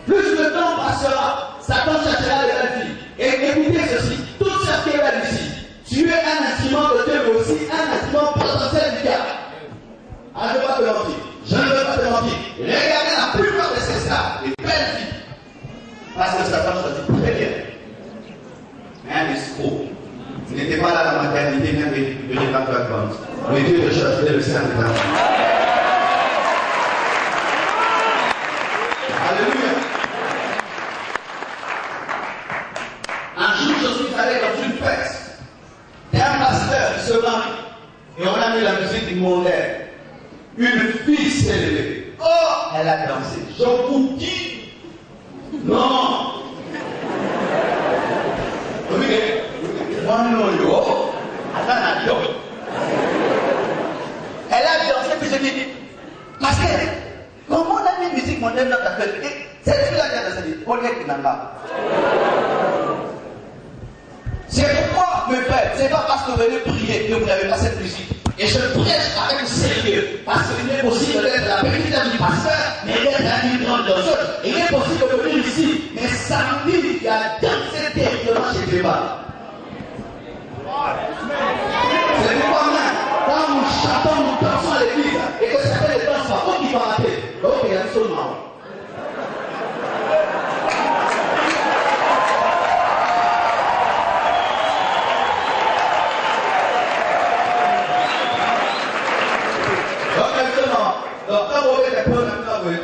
Plus le temps passera, Satan cherchera les belles filles. Et écoutez ceci, toute cette qui est belle ici, tu es un instrument de Dieu, mais aussi un instrument potentiel du diable. Ah, je ne veux pas te mentir. Je ne veux pas te mentir. Regardez la plupart de ces stars, les belles filles. Parce que Satan choisit très bien. Mais un escroc. Il n'était pas là à la maternité, même de 24 ans. Mais Dieu le choisissait le sein de l'enfant. Alléluia. Un jour, je suis allé dans une fête. Et un pasteur se marie. Et on a mis la musique mondaine. Une fille s'est levée. Oh, elle a dansé. Je vous dis, non. Oui, moi non, yo. Elle a dansé, puis je dis, pasteur, comment on a mis une musique mondaine dans ta fête? Cette fille-là qui a dansé, on est qui n'a pas. C'est pourquoi, mes frères, c'est pas parce que vous venez prier que vous n'avez pas cette musique. Et je prêche avec sérieux, parce qu'il est possible d'être la petite du pasteur, mais d'être un grande danseuse. Il est possible de venir ici, mais samedi, il y a dansé terriblement chez Jéhovah. C'est pourquoi même, quand nous chantons, nous dansons à l'église, et que certains ne dansent pas, faut qu'ils vont rater. Donc il y a un seul nom. Donc, quand vous voyez les points, maintenant, vous voyez,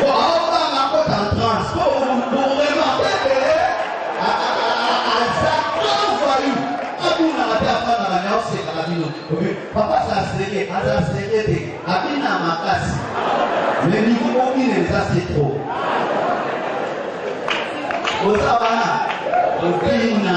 bon, on va encore en transe, pour remonter à Zakran voyou. Quand vous n'avez pas fait dans la nuance, c'est Carabino. Papa, ça a serré, à qui n'a ma casse. Mais niveau aucune, ça c'est trop. Vous savez, aucune.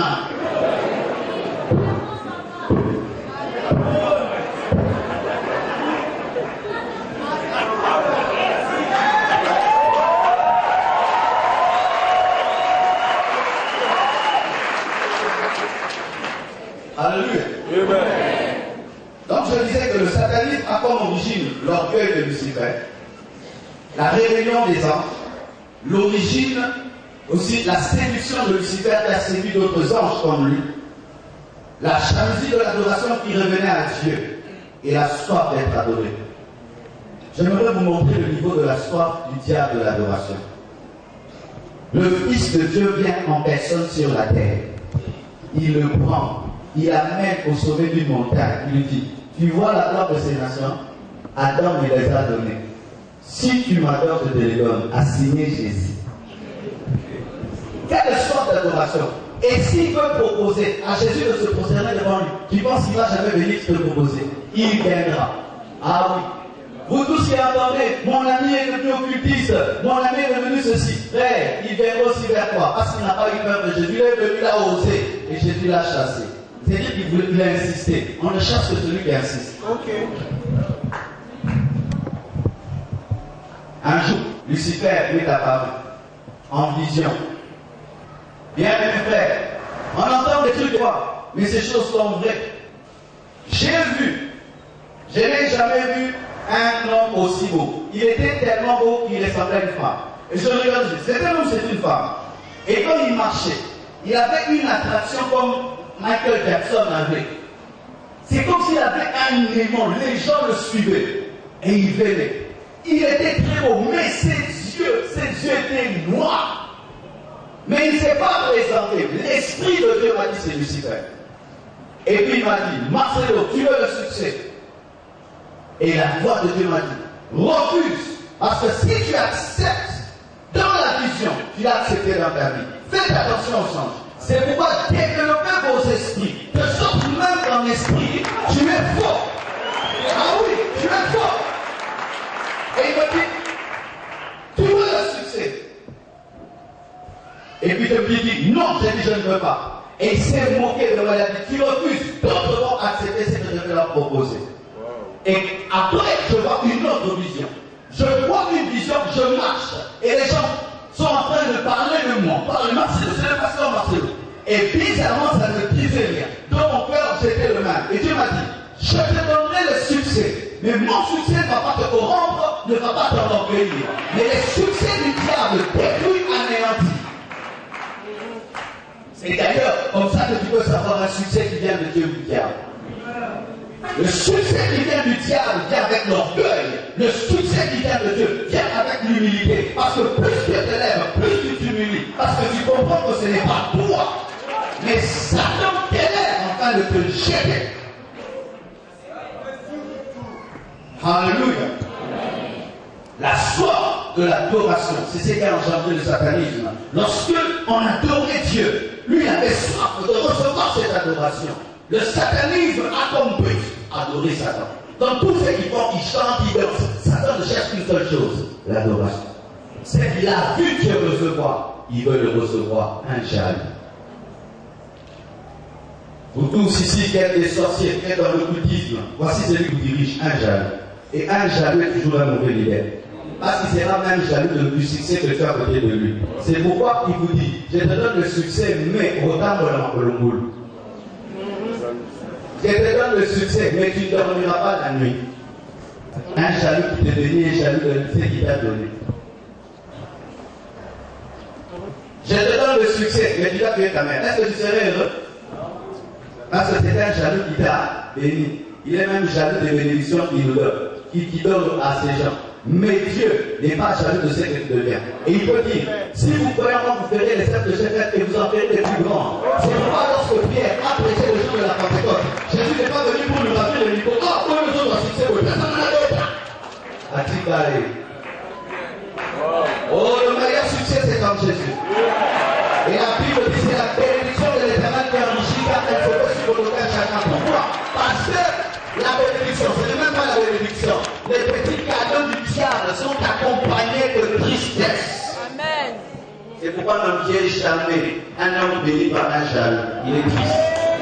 Alléluia. Donc je disais que le satanisme a comme origine l'orgueil de Lucifer, la rébellion des anges, l'origine aussi la séduction de Lucifer qui a séduit d'autres anges comme lui, la jalousie de l'adoration qui revenait à Dieu et la soif d'être adoré. J'aimerais vous montrer le niveau de la soif du diable de l'adoration. Le Fils de Dieu vient en personne sur la terre. Il le prend. Il amène au sommet d'une montagne. Il lui dit, tu vois la gloire de ces nations? Adam me les a données. Si tu m'adores, je te les donne. A signé Jésus. Quelle sorte d'adoration? Et s'il veut proposer à Jésus de se prosterner devant lui, tu penses qu'il ne va jamais venir te proposer? Il viendra. Ah oui. Vous tous qui entendez, mon ami est devenu occultiste, mon ami est devenu ceci. Frère, il viendra aussi vers toi, parce qu'il n'a pas eu peur de Jésus. Il est venu, il a osé, et Jésus l'a chassé. C'est-à-dire qu'il a insisté. On ne chasse que celui qui insiste. Ok. Un jour, Lucifer est apparu en vision. Bien, mes frères, on entend des trucs quoi, mais ces choses sont vraies. J'ai vu, je n'ai jamais vu un homme aussi beau. Il était tellement beau qu'il ressemblait à une femme. Et je regarde, c'est un homme, c'est une femme. Et quand il marchait, il avait une attraction comme Michael Jackson avait. C'est comme s'il avait un aimant, les gens le suivaient et il venait. Il était très beau, mais ses yeux étaient noirs. Mais il ne s'est pas présenté. L'Esprit de Dieu m'a dit c'est Lucifer. Et puis il m'a dit, Marcelo, tu veux le succès? Et la voix de Dieu m'a dit, refuse. Parce que si tu acceptes dans la vision, tu l'as accepté dans ta vie. Faites attention aux anges. C'est pourquoi développez vos esprits. De sorte même dans l'esprit, tu es fort. Ah oui, tu es fort. Et il me dit, tu veux le succès? Et puis je lui ai dit, non, j'ai dit, je ne veux pas. Et il s'est moqué de moi, il a dit, tu refuses. D'autres vont accepter ce que je vais leur proposer. Et après, je vois une autre vision. Je vois une vision, je marche. Et les gens sont en train de parler de moi. Parle Marcelo, c'est le pasteur Marcelo. Et bizarrement, ça ne disait rien. Dans mon cœur, j'étais le même. Et Dieu m'a dit, je te donnerai le succès. Mais mon succès ne va pas te corrompre, ne va pas t'enorgueillir. Mais le succès du diable détruit, anéantit. C'est d'ailleurs comme ça que tu peux savoir un succès qui vient de Dieu ou du diable. Le succès qui vient du diable vient avec l'orgueil. Le succès qui vient de Dieu vient avec l'humilité. Parce que plus tu t'élèves, plus tu t'humilies. Parce que tu comprends que ce n'est pas toi, mais Satan t'élève en train de te jeter. Alléluia. La soif de l'adoration, c'est ce qui a engendré le satanisme. Lorsque on adorait Dieu, lui avait soif de recevoir cette adoration. Le satanisme a comme but adorer Satan. Dans tout ce qu'ils font, ils chantent, ils dansent. Satan ne cherche qu'une seule chose, l'adoration. C'est qu'il a vu Dieu recevoir, il veut le recevoir, un jaloux. Vous tous ici qui êtes des sorciers, qui êtes dans le bouddhisme, voici celui qui vous dirige, un jaloux. Et un jaloux est toujours un mauvais leader. Parce qu'il sera même jaloux du succès que tu as à côté de lui. C'est pourquoi il vous dit, je te donne le succès, mais autant que le moule. Je te donne le succès, mais tu ne dormiras pas la nuit. Un jaloux qui te bénit est jaloux de ce qu'il t'a donné. Je te donne le succès, mais tu dois tuer ta mère. Est-ce que tu serais heureux? Parce que c'est un jaloux qui t'a béni. Il est même jaloux des bénédictions qu'il nous donne, qui donne à ces gens. Mais Dieu n'est pas jaloux de ce que tu deviens. Et il peut dire, si vous croyez en moi, vous ferez les cercles de Jépheth et vous en ferez les plus grands. C'est pourquoi lorsque Pierre a prêché le jour de la Pentecôte, Jésus n'est pas venu pour nous rappeler le niveau. Ah, pour le jour de la succès, oui, personne n'a d'autre. A-t-il parlé? Oh, le meilleur succès, c'est comme Jésus. Et la Bible dit, c'est la bénédiction de l'Éternel qui enrichit car elle se fait sur le cœur chacun. Pourquoi? Parce que la bénédiction, ce n'est même pas la bénédiction. Les petits cadeaux du diable sont accompagnés de tristesse. Amen. C'est pourquoi notre Dieu est charmé. Un homme béni par un jaloux, il est triste.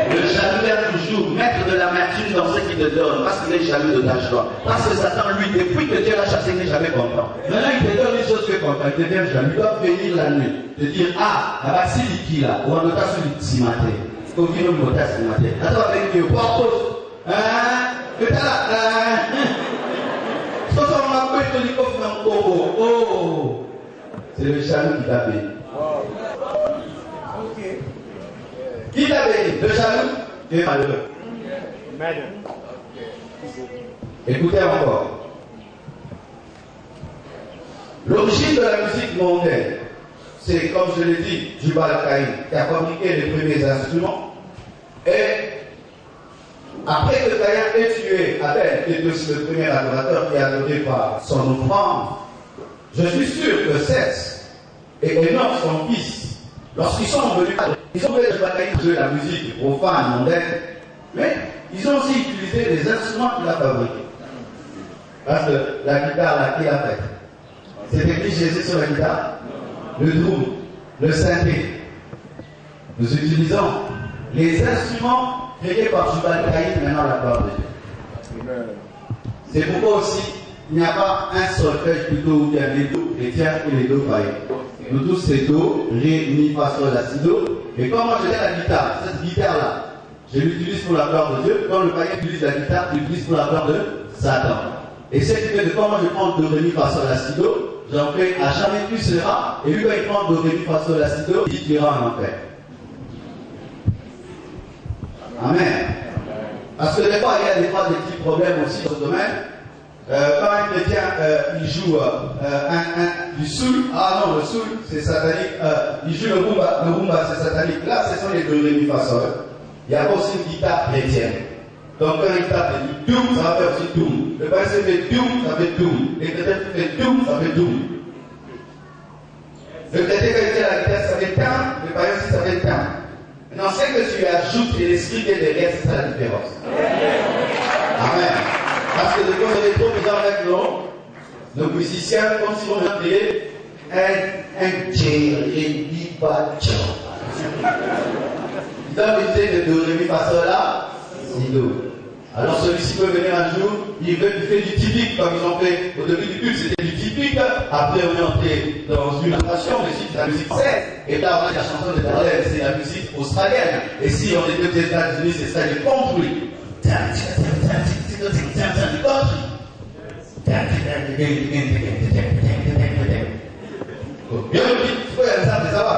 Le jaloux est toujours mettre de l'amertume dans ce qu'il te donne, parce qu'il est jaloux de ta joie. Parce que Satan, lui, depuis que Dieu l'a chassé, il n'est jamais content. Maintenant, il te donne une chose que content, il devient jaloux. Il doit venir la nuit, te dire, ah, là-bas, c'est qui là, ou en autant sur le petit matin. Il faut qu'il me monte ce matin. Attends, avec Dieu, quoi, pause. Que t'as là, oh, c'est le jaloux qui t'a béni. Qui t'a béni? Le jaloux? Tu es malheureux. Écoutez encore. L'origine de la musique mondaine, c'est, comme je l'ai dit, Jubal Caïn, qui a fabriqué les premiers instruments. Et après que Caïn ait tué Abel, qui est aussi le premier adorateur qui est adoré par son offrande, je suis sûr que Seth et Enoch, son fils, lorsqu'ils sont venus, ils ont fait jouer la musique profane, mondaine, mais ils ont aussi utilisé les instruments qu'il a fabriqués. Parce que la guitare, là, qui l'a faite? C'est écrit Jésus sur la guitare, le drum, le synthé. Nous utilisons les instruments créés par Jubal Caïn, maintenant la part de Dieu. C'est pourquoi aussi, il n'y a pas un solfège plutôt où il y a les do chrétiens et les do païens. Nous tous c'est do, ré, mi, fa, sol, la, si, do. Et quand moi j'ai la guitare, cette guitare-là, je l'utilise pour la gloire de Dieu. Quand le païen utilise la guitare, il l'utilise pour la gloire de Satan. Et ce qui fait que quand moi je prends do, ré, mi, fa, sol, la, si, do, j'en fais à jamais tu seras. Et lui quand il prend do, ré, mi, fa, sol, la, si, do, il dit tu iras en enfer. Amen. Parce que des fois, il y a des petits problèmes aussi dans ce domaine. Quand un chrétien il joue du soul, ah non, le soul c'est satanique, il joue le rumba c'est satanique. Là, ce sont les do, ré, mi, fa, sol. Il y a aussi une guitare chrétienne. Donc quand il tape du doom, ça va faire aussi doom. Le passé fait doom, ça fait doom. Les chrétiens fait doom, ça fait doom. Le chrétien quand il tient la guitare, ça fait tam, le païen aussi ça fait tam. Maintenant, c'est que tu ajoutes et l'esprit qui est derrière, c'est ça la différence. Amen. Parce que de quoi on est trop besoin avec nos musiciens, comme si on appelait un Jérémy-Bacho. Ils doivent utiliser le do, ré, mi, fa, sol là, si do. Alors celui-ci peut venir un jour, il fait du typique, comme ils ont fait au début du culte, c'était du typique. Après on est entré dans une nation, mais c'est la musique française. Et là on a la chanson de Darlene, c'est la musique australienne. Et si on est aux États-Unis, c'est ça le country. Bien le dit, il faut y aller ça, ça va.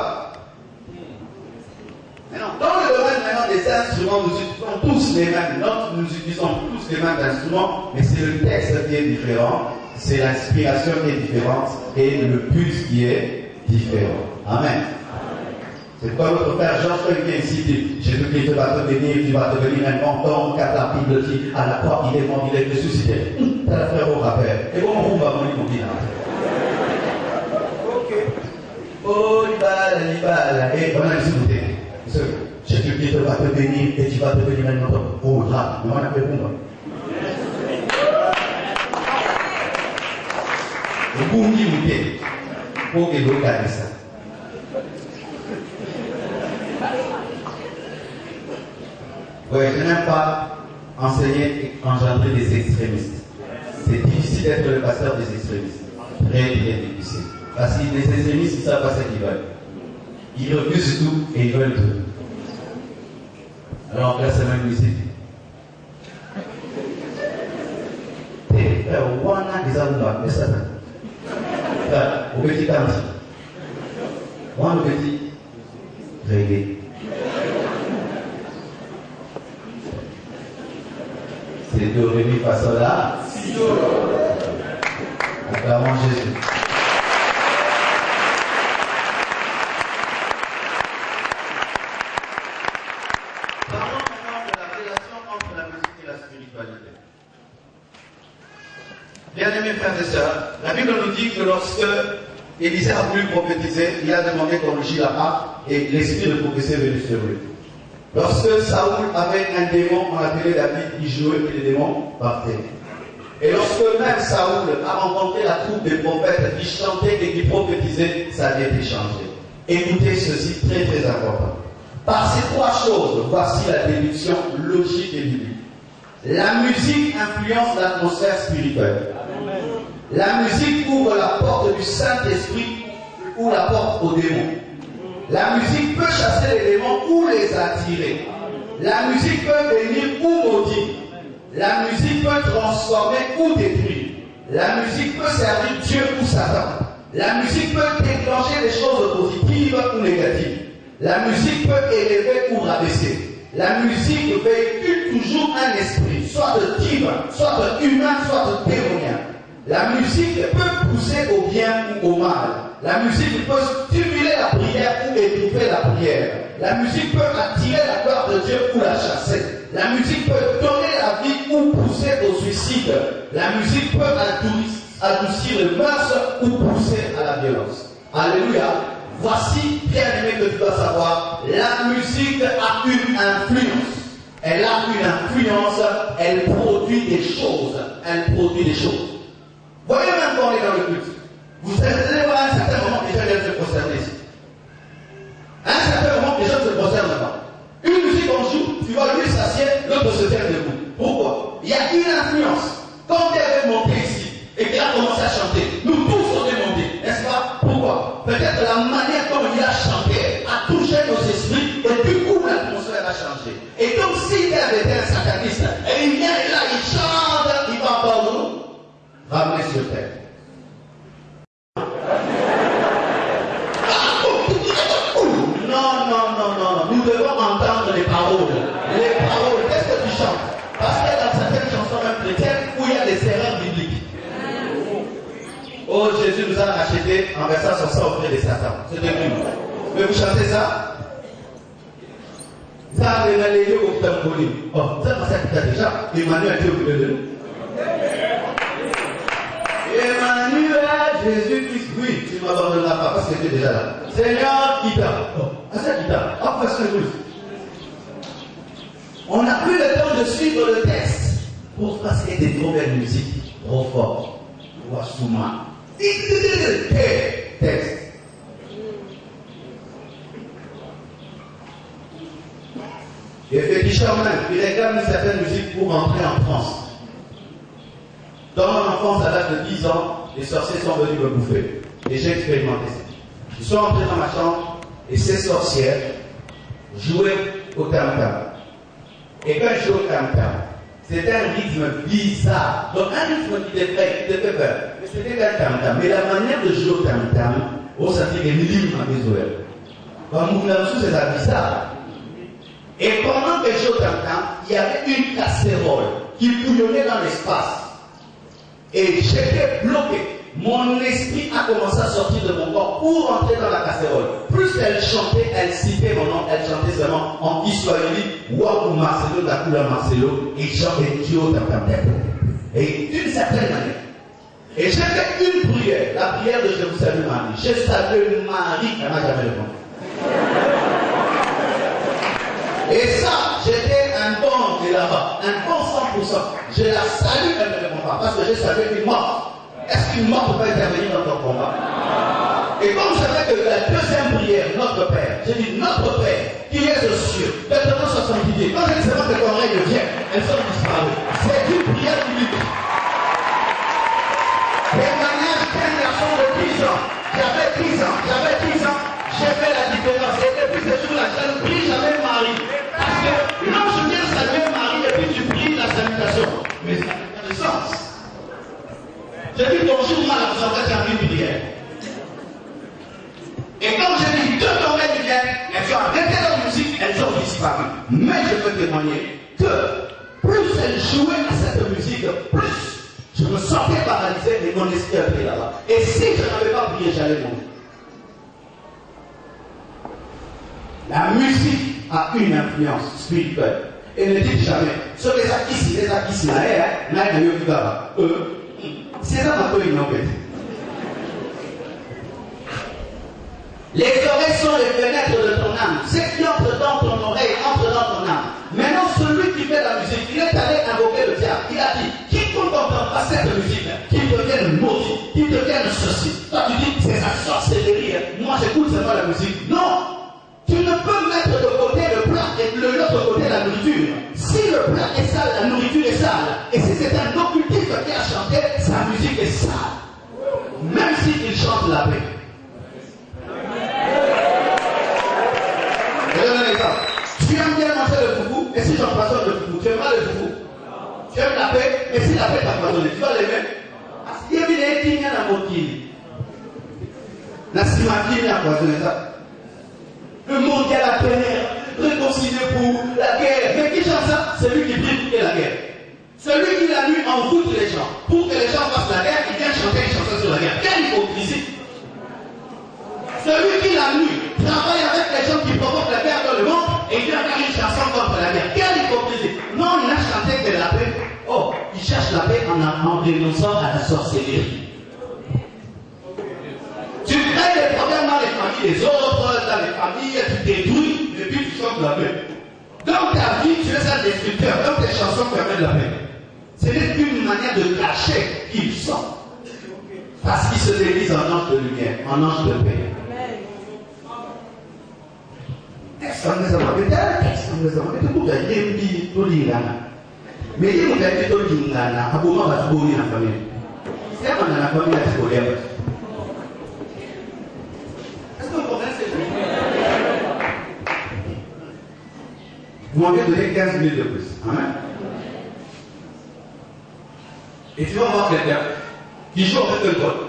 Maintenant, dans le domaine maintenant des instruments, nous utilisons tous les mêmes notes, nous utilisons tous les mêmes instruments, mais c'est le texte qui est différent, c'est l'inspiration qui est différente et le pulse qui est différent. Amen. C'est quoi notre Père Jean qui vient ici dit, Jésus-Christ va te bénir, tu vas devenir un menton, car la Bible dit, à la croix il est mort, il est ressuscité. T'as la frère au rappel. Et bon, on va venir mon bilan. Ok. Oh, libala. Et on a une souté. Jésus-Christ va te bénir et tu vas devenir un menton. Oh, là, on a fait bon. Et pour nous dire, pour que l'eau gagne ça. Oui, je n'aime pas enseigner et engendrer des extrémistes. C'est difficile d'être le pasteur des extrémistes. Très difficile. Parce que les extrémistes, ils ne savent pas ce qu'ils veulent. Ils refusent tout et ils veulent tout. Alors, là, c'est même musique. Wana Gizabumba, mais ça. Au petit canti. Wana petit reggae. C'est do, ré, mi, fa, sol, la, si, do. Acclamons Jésus. Parlons maintenant de la relation entre la musique et la spiritualité. Bien-aimés frères et sœurs, la Bible nous dit que lorsque Élisée a voulu prophétiser, il a demandé qu'on le gît la harpe et l'esprit de prophétie est venu sur lui. Lorsque Saoul avait un démon, on l'appelait David, il jouait et les démons partaient. Et lorsque même Saoul a rencontré la troupe des prophètes qui chantaient et qui prophétisaient, ça avait été changé. Écoutez ceci, très très important. Par ces trois choses, voici la déduction logique et biblique. La musique influence l'atmosphère spirituelle. La musique ouvre la porte du Saint-Esprit ou la porte aux démons. La musique peut chasser les démons ou les attirer. La musique peut bénir ou maudire. La musique peut transformer ou détruire. La musique peut servir Dieu ou Satan. La musique peut déclencher des choses positives ou négatives. La musique peut élever ou rabaisser. La musique véhicule toujours un esprit, soit divin, soit humain, soit démonien. La musique peut pousser au bien ou au mal. La musique peut stimuler la prière ou étouffer la prière. La musique peut attirer la gloire de Dieu ou la chasser. La musique peut donner la vie ou pousser au suicide. La musique peut adoucir le mœurs ou pousser à la violence. Alléluia. Voici, bien aimé, que tu dois savoir, la musique a une influence. Elle a une influence, elle produit des choses. Elle produit des choses. Voyez même quand on est dans le culte. Vous allez voir à un certain moment, les gens viennent se prosterner ici. À un certain moment, les gens ne se prosternent pas. Une musique en joue, tu vois, lui s'assied, l'autre se tient debout. Pourquoi? Il y a une influence. Quand tu avais monté ici et qu'il a commencé à chanter, nous tous on est montés, n'est-ce pas? Pourquoi? Peut-être la manière dont il a chanté a touché nos esprits et du coup l'atmosphère a changé. Et donc s'il avait été un sataniste, et il vient là, il chante, il va pas nous ramener sur terre. acheté en versant son sang auprès de Satan. C'est de crime. Mais vous chantez ça? Ça, vous allez aller au Tambourine. Oh, ça, ça déjà. Emmanuel, Dieu vous le donne. Emmanuel, Jésus-Christ, oui, tu ne m'abandonneras pas parce que tu es déjà là. Seigneur, qui t'a? Oh, à ça qui t'a? Oh, verset 12. On n'a plus le temps de suivre le texte pour parce qu'il y a des nouvelles musiques trop fortes. Wassouma. Texte. Et Féticharman, il réclame une certaine musique pour entrer en France. Dans mon enfance, à l'âge de 10 ans, les sorciers sont venus me bouffer. Et j'ai expérimenté ça. Ils sont entrés dans ma chambre et ces sorcières jouaient au tam-tam. Et quand je jouais au tam-tam, c'était un rythme bizarre. Donc un rythme qui te fait peur. Mais c'était un tam-tam. Mais la manière de jouer au tam-tam, on sentait des milliers à mes oreilles. Comme Moulin-Sous, c'est ça bizarre. Et pendant que je jouais au tam-tam, il y avait une casserole qui bouillonnait dans l'espace. Et j'étais bloqué. Mon esprit a commencé à sortir de mon corps pour entrer dans la casserole. Plus elle chantait, elle citait mon nom, elle chantait seulement en Kiswahili, Wakou Marcelo, la couleur Marcelo, et chantait Dio Tatamtem. Et d'une certaine manière. Et j'ai fait une prière, la prière de Je vous salue Marie. Je salue Marie, elle m'a jamais répondu. Et ça, j'étais un bon de là-bas, un bon 100%. Je la salue, elle ne me répond pas, parce que je savais qu'une mort. Est-ce qu'une mort peut pas intervenir dans ton combat? Et comme je savais que la deuxième prière, notre Père, j'ai dit notre Père, qui est aux cieux, maintenant 70 pieds. Quand je dis seulement que ton règne vient, elles sont disparues. C'est une prière unique. Témoignage d'un garçon de 10 ans. J'avais 10 ans, j'ai fait la différence. Et depuis ce jour-là, je ne prie jamais Marie. Parce que non, je viens saluer Marie et puis tu pries la salutation. Mais ça n'a pas de sens. J'ai dit bonjour, madame, vous avez servi une prière. Et comme j'ai dit, deux tombées viennent, elles ont arrêté leur musique, elles ont disparu. Mais je peux témoigner que plus elles jouaient à cette musique, plus je me sentais paralysé et mon esprit a pris là-bas. Et si je n'avais pas prié, j'allais mourir. La musique a une influence spirituelle. Et ne dites jamais, sur les acquis, c'est ça un peu innovatif. Les oreilles sont les fenêtres de ton âme. Ce qui entre dans ton oreille entre dans ton âme. Maintenant, celui qui fait la musique, il est allé invoquer le diable. Il a dit, quiconque n'entend pas cette musique, qu'il devienne maudit, qu'il devienne ceci. Toi, tu dis, c'est sa sorcellerie. Moi, j'écoute seulement la musique. Non! Tu ne peux mettre de côté le plat et de l'autre côté la nourriture. Si le plat est sale, la nourriture est sale. Et si c'est un occultiste qui a chanté, sa musique est sale. Même s'il chante la paix. Je donne un exemple. Tu aimes bien manger le foufou, et si j'empoisonne le foufou, tu aimes pas le foufou. Tu aimes la paix, mais si la paix t'a empoisonné, tu vas l'aimer. Il y a des qui viennent à Mokili. La Simakili a empoisonné ça. Le monde qui a la paix, réconcilié pour la guerre. Mais qui chante ça? Celui qui prie pour qu'il y ait la guerre. Celui qui la nuit envoûte les gens. Pour que les gens fassent la guerre, il vient chanter une chanson sur la guerre. Quelle hypocrisie! Celui qui la nuit travaille avec les gens qui provoquent la guerre dans le monde et il vient faire une chanson contre la guerre. Quelle hypocrisie! Non, il n'a chanté que la paix. Oh, il cherche la paix en renonçant à la sorcellerie. Tu crées des problèmes dans les familles des autres, dans les familles, tu détruis, et puis tu sors de la paix. Dans ta vie, tu es un destructeur, dans tes chansons permettent la paix. Ce n'est qu'une manière de cacher qui ils sont. Parce qu'ils se déguisent en ange de lumière, en ange de paix. Mais il y a des gens qui vous m'avez donné 15 000 de plus. Amen. Et tu vas voir quelqu'un qui joue avec un code.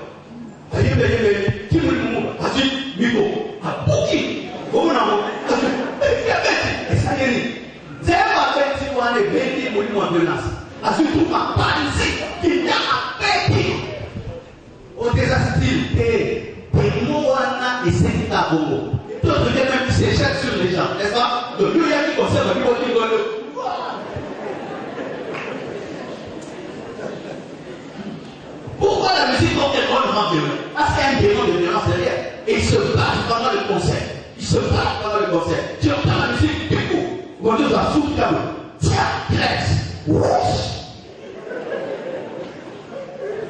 Au désastre, Congo. D'autres viennent même qui s'échec sur les gens, n'est-ce pas? Donc, il y a qui conserve le niveau qui doit le. Pourquoi la musique rend un grand violent? Parce qu'il y a un démon de violence derrière. Et ils se battent pendant le concert. Ils se battent pendant le concert. Tu entends la musique, du coup, quand tu vas foutre comme tiens, crête, wesh.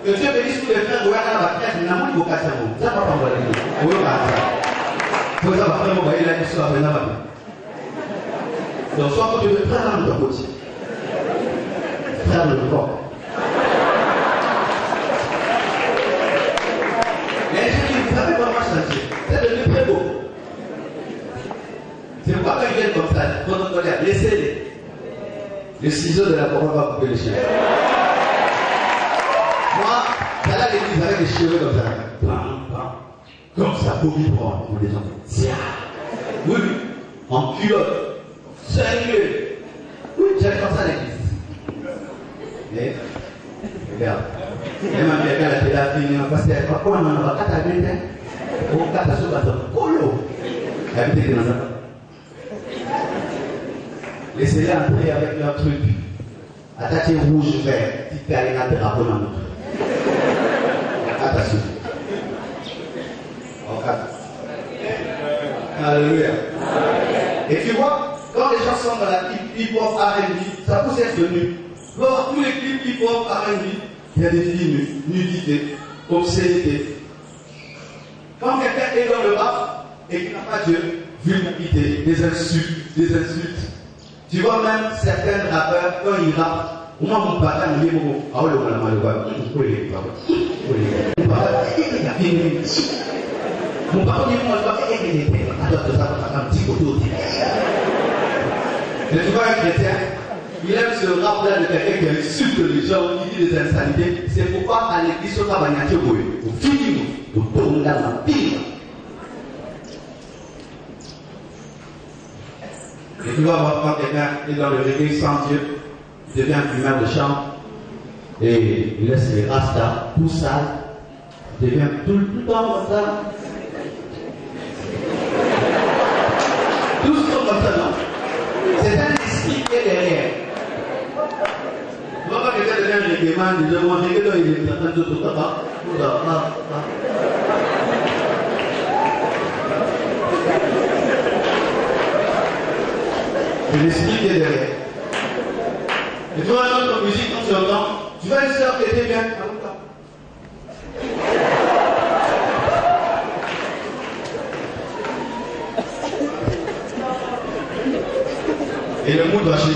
Que Dieu bénisse tous les frères, voilà la crête, n'a pas de vocation. Ça va pas envoyer. Oui, on va faire. Faut savoir vraiment envoyer la question après la main. Donc, soit que tu veux prendre dans ton côté. Frère le corps. Vous savez comment changer? C'est devenu très beau. C'est pourquoi quand ils viennent comme ça, quand on regarde, laissez-les. Le ciseau de la parole va couper les cheveux. Moi, j'allais à l'église avec les cheveux comme ça. Comme ça, pour lui prendre. Pour les gens. Tiens. Oui, en culotte. Sérieux. Oui, j'allais comme ça à l'église. Et, regarde. Et ma mère, elle a fait la fille, parce que pourquoi on en a 4 à 20 ans? Au 4 à 5 ans, polo. Elle habite dans un. Laissez-les entrer avec leur truc. Attaché rouge, vert, petit carré de drapeau dans notre. Attention. Alléluia. Et tu vois, quand les gens sont dans la hip-hop R&B, ça pousse être venu. Dans tous les clips hip-hop R&B, il y a des filles nudité, obscénité. Quand quelqu'un est dans le rap et qu'il n'a pas Dieu, vulgarité, des insultes. Tu vois même certains rappeurs, quand ils rappent, au moins mon papa me dit, ah oui, on a mal au bas. Mon papa dit, moi, je vois qu'il y a un petit côté. Mais tu vois un chrétien, il aime ce rap-là de quelqu'un qui insulte les gens, qui dit des insanités. C'est pourquoi à l'église, on va gagner au film, au tour de la pire. Et tu vas voir quand quelqu'un est dans le reggae sans Dieu, il devient fumeur de chant, et il laisse les rastas tout sale, il devient tout le temps comme ça. Tous sont comme ça, non? C'est un esprit qui est derrière. Tu vois quand quelqu'un devient un reggae man, il demande que il est en train de tout tabac. C'est l'esprit qui est derrière. Et tu vois, dans notre musique, quand tu entends, tu vois une sœur qui était bien. Et le mot doit chier.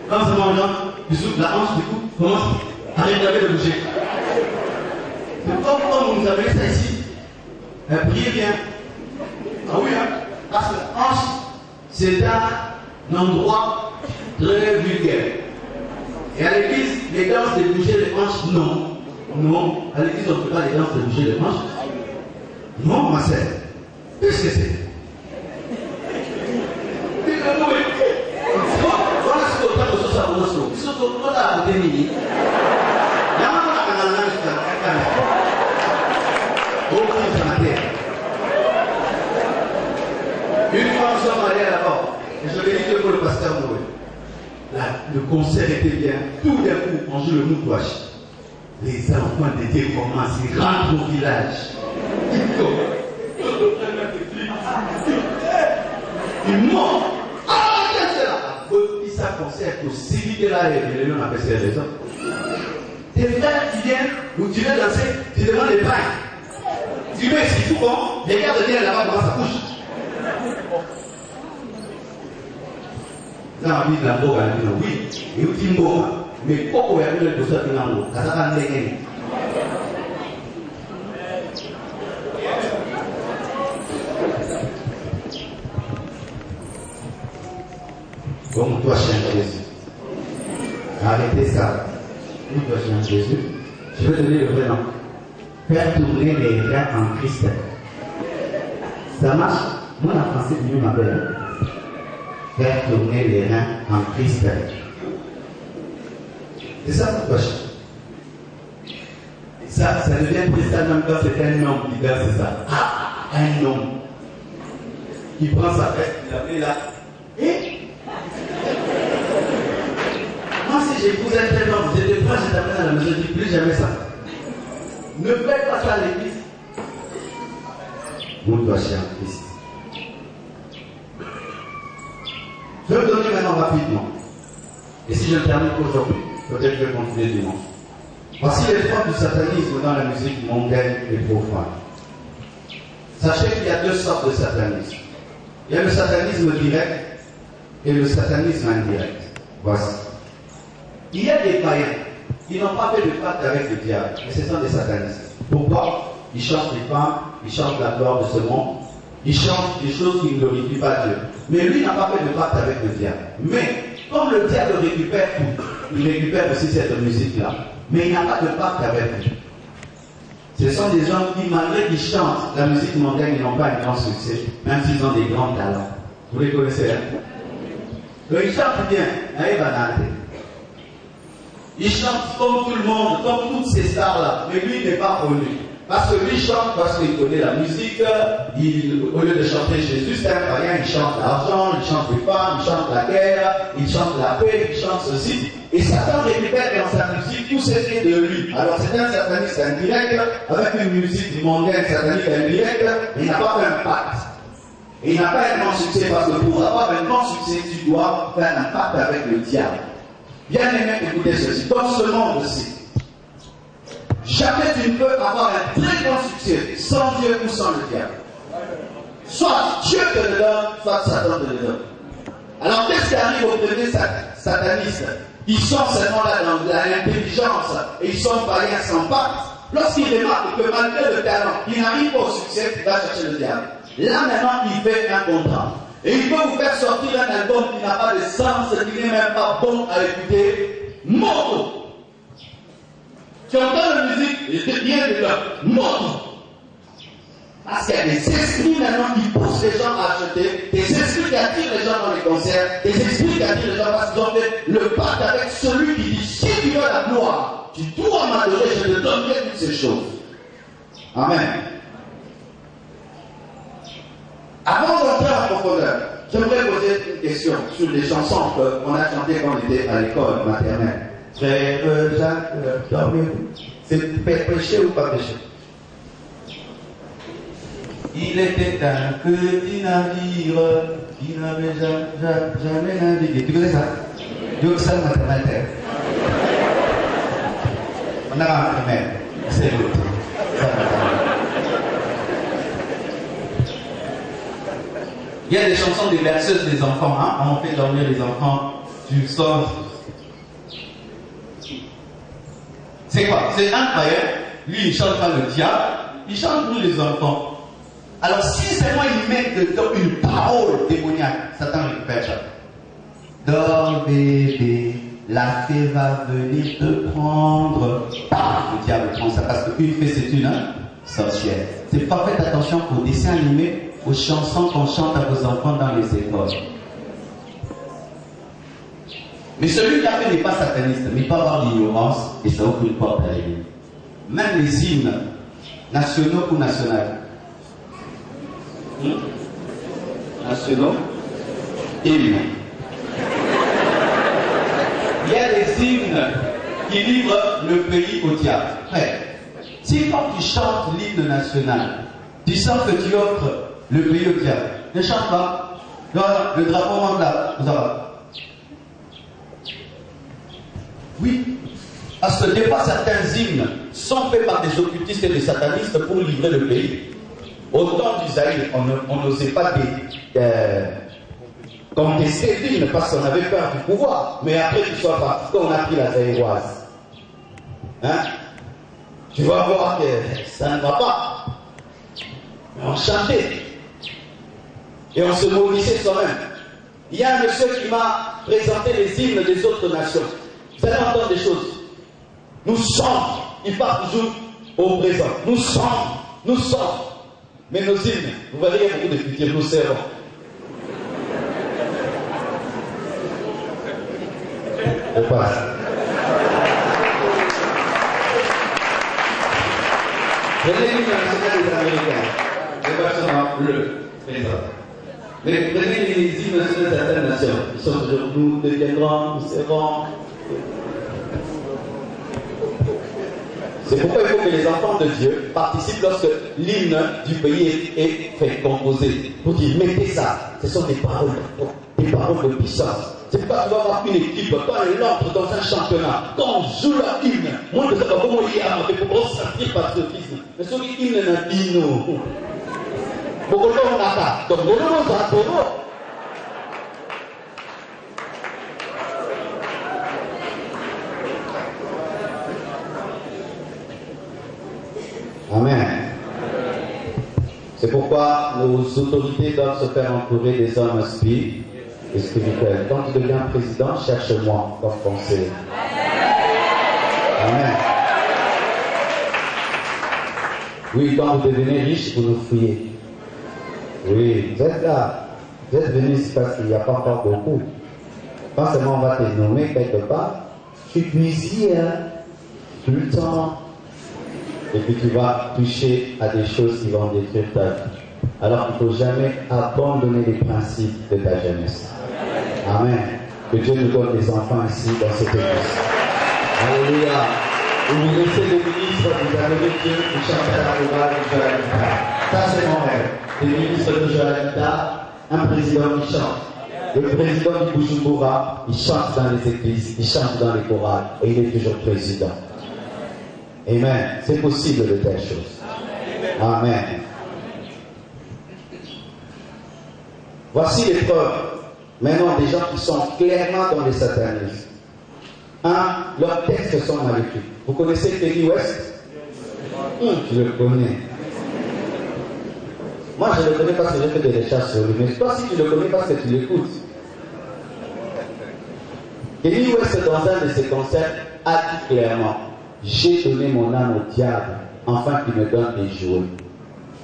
Quand ce moment-là, tu souffles la hanche, du coup, commence à regarder de bouger. C'est comme vous avez ça ici. Priez bien. Ah oui, hein? Parce que la hanche, c'est un endroit très vulgaire. Et à l'église, les danses de bouger les hanches, non. Non. À l'église, on ne fait pas les danses de bouger les hanches. Non, ma sœur. Qu'est-ce que c'est? Une fois nous sommes allés à la mort, et je l'ai dit que le pasteur mourait. Le concert était bien, tout d'un coup on joue le moukouache. Les enfants d'été commencent, ils rentrent au village. Ils montent. Ah, qu'est-ce que c'est là? Ils savent concert pour civiliser là et les gens appellent ces raisons. Tes frères qui viennent, ou tu viens danser, tu demandes les pailles. Tu veux ici, tout bon, regarde bien là-bas comment ça couche. Ça m'a dit la boga, oui, et où tu m'as mais pourquoi il y a eu le dossier de l'angle? Parce qu'on l'a gagné. Comme toi, chien Jésus. Arrêtez ça. Nous, toi, chien Jésus. Je vais te dire le vrai nom. Faire tourner les reins en Christ. Ça marche? Moi, en français, Dieu m'appelle. Faire tourner les reins en Christ. C'est ça pourquoi ça devient triste même quand c'est un homme qui danse ça. Ah, un homme. qui prend sa veste, il l'appelle là. Et moi, si j'épousais un tel homme, j'étais prêt, je t'amène à la maison, je dis plus jamais ça. Ne faites pas ça à l'église. Vous doit chercher en Christ. Je vais vous donner maintenant rapidement. Et si je termine aujourd'hui, peut-être que je vais continuer dimanche. Voici les formes du satanisme dans la musique mondaine et profane. Sachez qu'il y a deux sortes de satanisme. Il y a le satanisme direct et le satanisme indirect. Voici. Il y a des païens qui n'ont pas fait de pacte avec le diable, mais ce sont des satanistes. Pourquoi? Ils chantent les femmes, ils chantent la gloire de ce monde, ils chantent des choses qui ne glorifient pas Dieu. Mais lui n'a pas fait de pacte avec le diable. Mais comme le diable récupère tout, il récupère aussi cette musique-là. Mais il n'a pas de pacte avec lui. Ce sont des gens qui, malgré qu'ils chantent la musique mondaine, ils n'ont pas un grand succès, même s'ils ont des grands talents. Vous les connaissez, hein? Donc ils chantent bien, ils chantent comme tout le monde, comme toutes ces stars-là, mais lui n'est pas connu. Parce que lui chante parce qu'il connaît la musique, au lieu de chanter Jésus, c'est un païen, il chante l'argent, il chante les femmes, il chante la guerre, il chante la paix, il chante ceci. Et Satan récupère dans sa musique tout ce qui est de lui. Alors c'est un sataniste indirect, avec une musique mondaine satanique indirecte, mais il n'a pas fait un pacte. Et il n'a pas un grand succès, parce que pour avoir un grand succès, tu dois faire un pacte avec le diable. Bien aimé, écoutez ceci, dans ce monde-ci, jamais tu ne peux avoir un très grand succès sans Dieu ou sans le diable. Soit Dieu te le donne, soit Satan te le donne. Alors qu'est-ce qui arrive aux premiers satanistes? Ils sont seulement là dans l'intelligence et ils sont païens sans pacte. Lorsqu'ils remarquent que malgré le talent, ils n'arrivent pas au succès, il va chercher le diable. Là maintenant, il fait un contrat. Et il peut vous faire sortir un album qui n'a pas de sens, qui n'est même pas bon à écouter. Moto. Tu entends la musique, et je te dis de là, moto. Parce qu'il y a des esprits maintenant qui poussent les gens à acheter, des esprits qui attirent les gens dans les concerts, des esprits qui attirent les gens parce qu'ils ont fait le pacte avec celui qui dit, si tu veux la gloire, tu dois m'adorer, je te donnerai toutes ces choses. Amen. Avant d'entrer en profondeur, j'aimerais poser une question sur les chansons qu'on a chantées quand on était à l'école maternelle. Frère Jacques, dormez-vous. C'est péché ou pas péché? Il était un petit navire qui n'avait jamais navigué. Tu connais ça? Je veux ça maternelle. On a un primaire. C'est l'autre. Il y a des chansons des berceuses des enfants, hein? On fait dormir les enfants, tu sors. C'est quoi? C'est un païen, lui il chante pas le diable, il chante pour les enfants. Alors si seulement il met dedans une parole démoniaque, Satan récupère ça. Dors bébé, la fée va venir te prendre. Le diable prend ça parce qu'une fée c'est une sorcière. C'est pas faites attention aux dessins animés, aux chansons qu'on chante à vos enfants dans les écoles. Mais celui qui a fait n'est pas sataniste, mais il peut avoir l'ignorance et ça ouvre une porte à l'église. Même les hymnes, nationaux ou nationaux. Nationaux, hymnes. Il y a des hymnes qui livrent le pays au diable. Frère, si quand tu chantes l'hymne national, tu sens que tu offres le pays au diable, ne chante pas. Le drapeau monte là, vous avez. Oui, parce que des fois certains hymnes sont faits par des occultistes et des satanistes pour livrer le pays. Au temps d'Isaïe, on n'osait pas contester l'hymne parce qu'on avait peur du pouvoir. Mais après qu'il soit parti, quand on a pris la zaïroise, hein, tu vas voir que ça ne va pas. Mais on chantait. Et on se maudissait soi-même. Il y a un monsieur qui m'a présenté les hymnes des autres nations. Vous allez entendre des choses. Nous sommes, il part toujours au présent. Nous sommes. Mais nos hymnes, vous voyez, il y a beaucoup de futurs, nous servons. On passe. Je l'ai lu dans le Sénat des Américains. Le verset bleu, présent. Mais prenez les hymnes de certaines nations. Ils sont toujours nous deviendrons, nous serons. C'est pourquoi il faut que les enfants de Dieu participent lorsque l'hymne du pays est fait composer. Pour dire, mettez ça. Ce sont des paroles de puissance. C'est pourquoi tu vas avoir une équipe, quand elle entre dans un championnat, quand on joue leur hymne, moi je ne sais pas comment il y a, mais pour ressentir patriotisme. Mais sur l'hymne n'a dit non. Beaucoup de gens n'ont pas. Donc, nous nous attendons. Amen. C'est pourquoi nos autorités doivent se faire entourer des hommes spirituels. Quand tu deviens président, cherche-moi comme conseiller. Amen. Oui, quand vous devenez riche, vous nous fouillez. Oui, vous êtes là. Vous êtes venus ici parce qu'il n'y a pas encore beaucoup. Pas seulement on va te nommer quelque part, tu puises tout le temps. Et puis tu vas toucher à des choses qui vont détruire ta vie. Alors il ne faut jamais abandonner les principes de ta jeunesse. Amen. Que Dieu nous donne des enfants ici dans cette église. Alléluia. Vous laissez les ministres, vous avez Dieu, vous chantez la chorale de Joël. Ça c'est mon rêve. Des ministres de Joël, un président qui chante. Le président du Bujumbura, il chante dans les églises, il chante dans les chorales et il est toujours président. Amen. C'est possible de telles choses. Amen. Voici les preuves. Maintenant, des gens qui sont clairement dans les satanismes. Un, leurs textes sont maléfiques. Vous connaissez Kanye West? Je le connais. Moi, je ne le connais pas parce que j'ai fait des recherches sur lui. Mais toi, si tu le connais parce que tu l'écoutes. Kanye West, dans un de ses concerts, a dit clairement: j'ai donné mon âme au diable, afin qu'il me donne des jouets.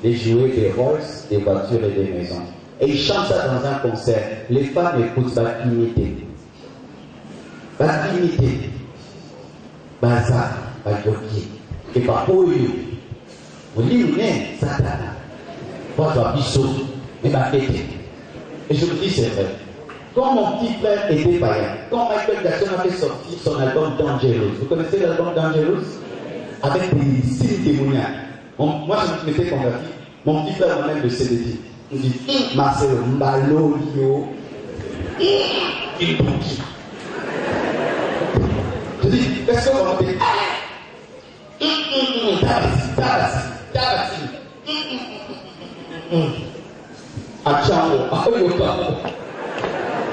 Des jouets, des Rolls, des voitures et des maisons. Et il chante ça dans un concert. Les femmes écoutent ma dignité. Ma dignité. Bazar, Bayoki. Et pas pour eux. Vous dites, mais Satan. Moi, je dois bisou. Et ma tête. Et je vous dis, c'est vrai. Quand mon petit frère était païen, quand Michael Jackson a fait sortir son album Dangerous, vous connaissez l'album Dangerous? Avec des signes témoignages. Moi, je m'étais converti. Mon petit frère m'amène le CDD. Il me dit, Marcel, Malolio, il bouge. Je dis, qu'est-ce qu'on va dire? Tabassi.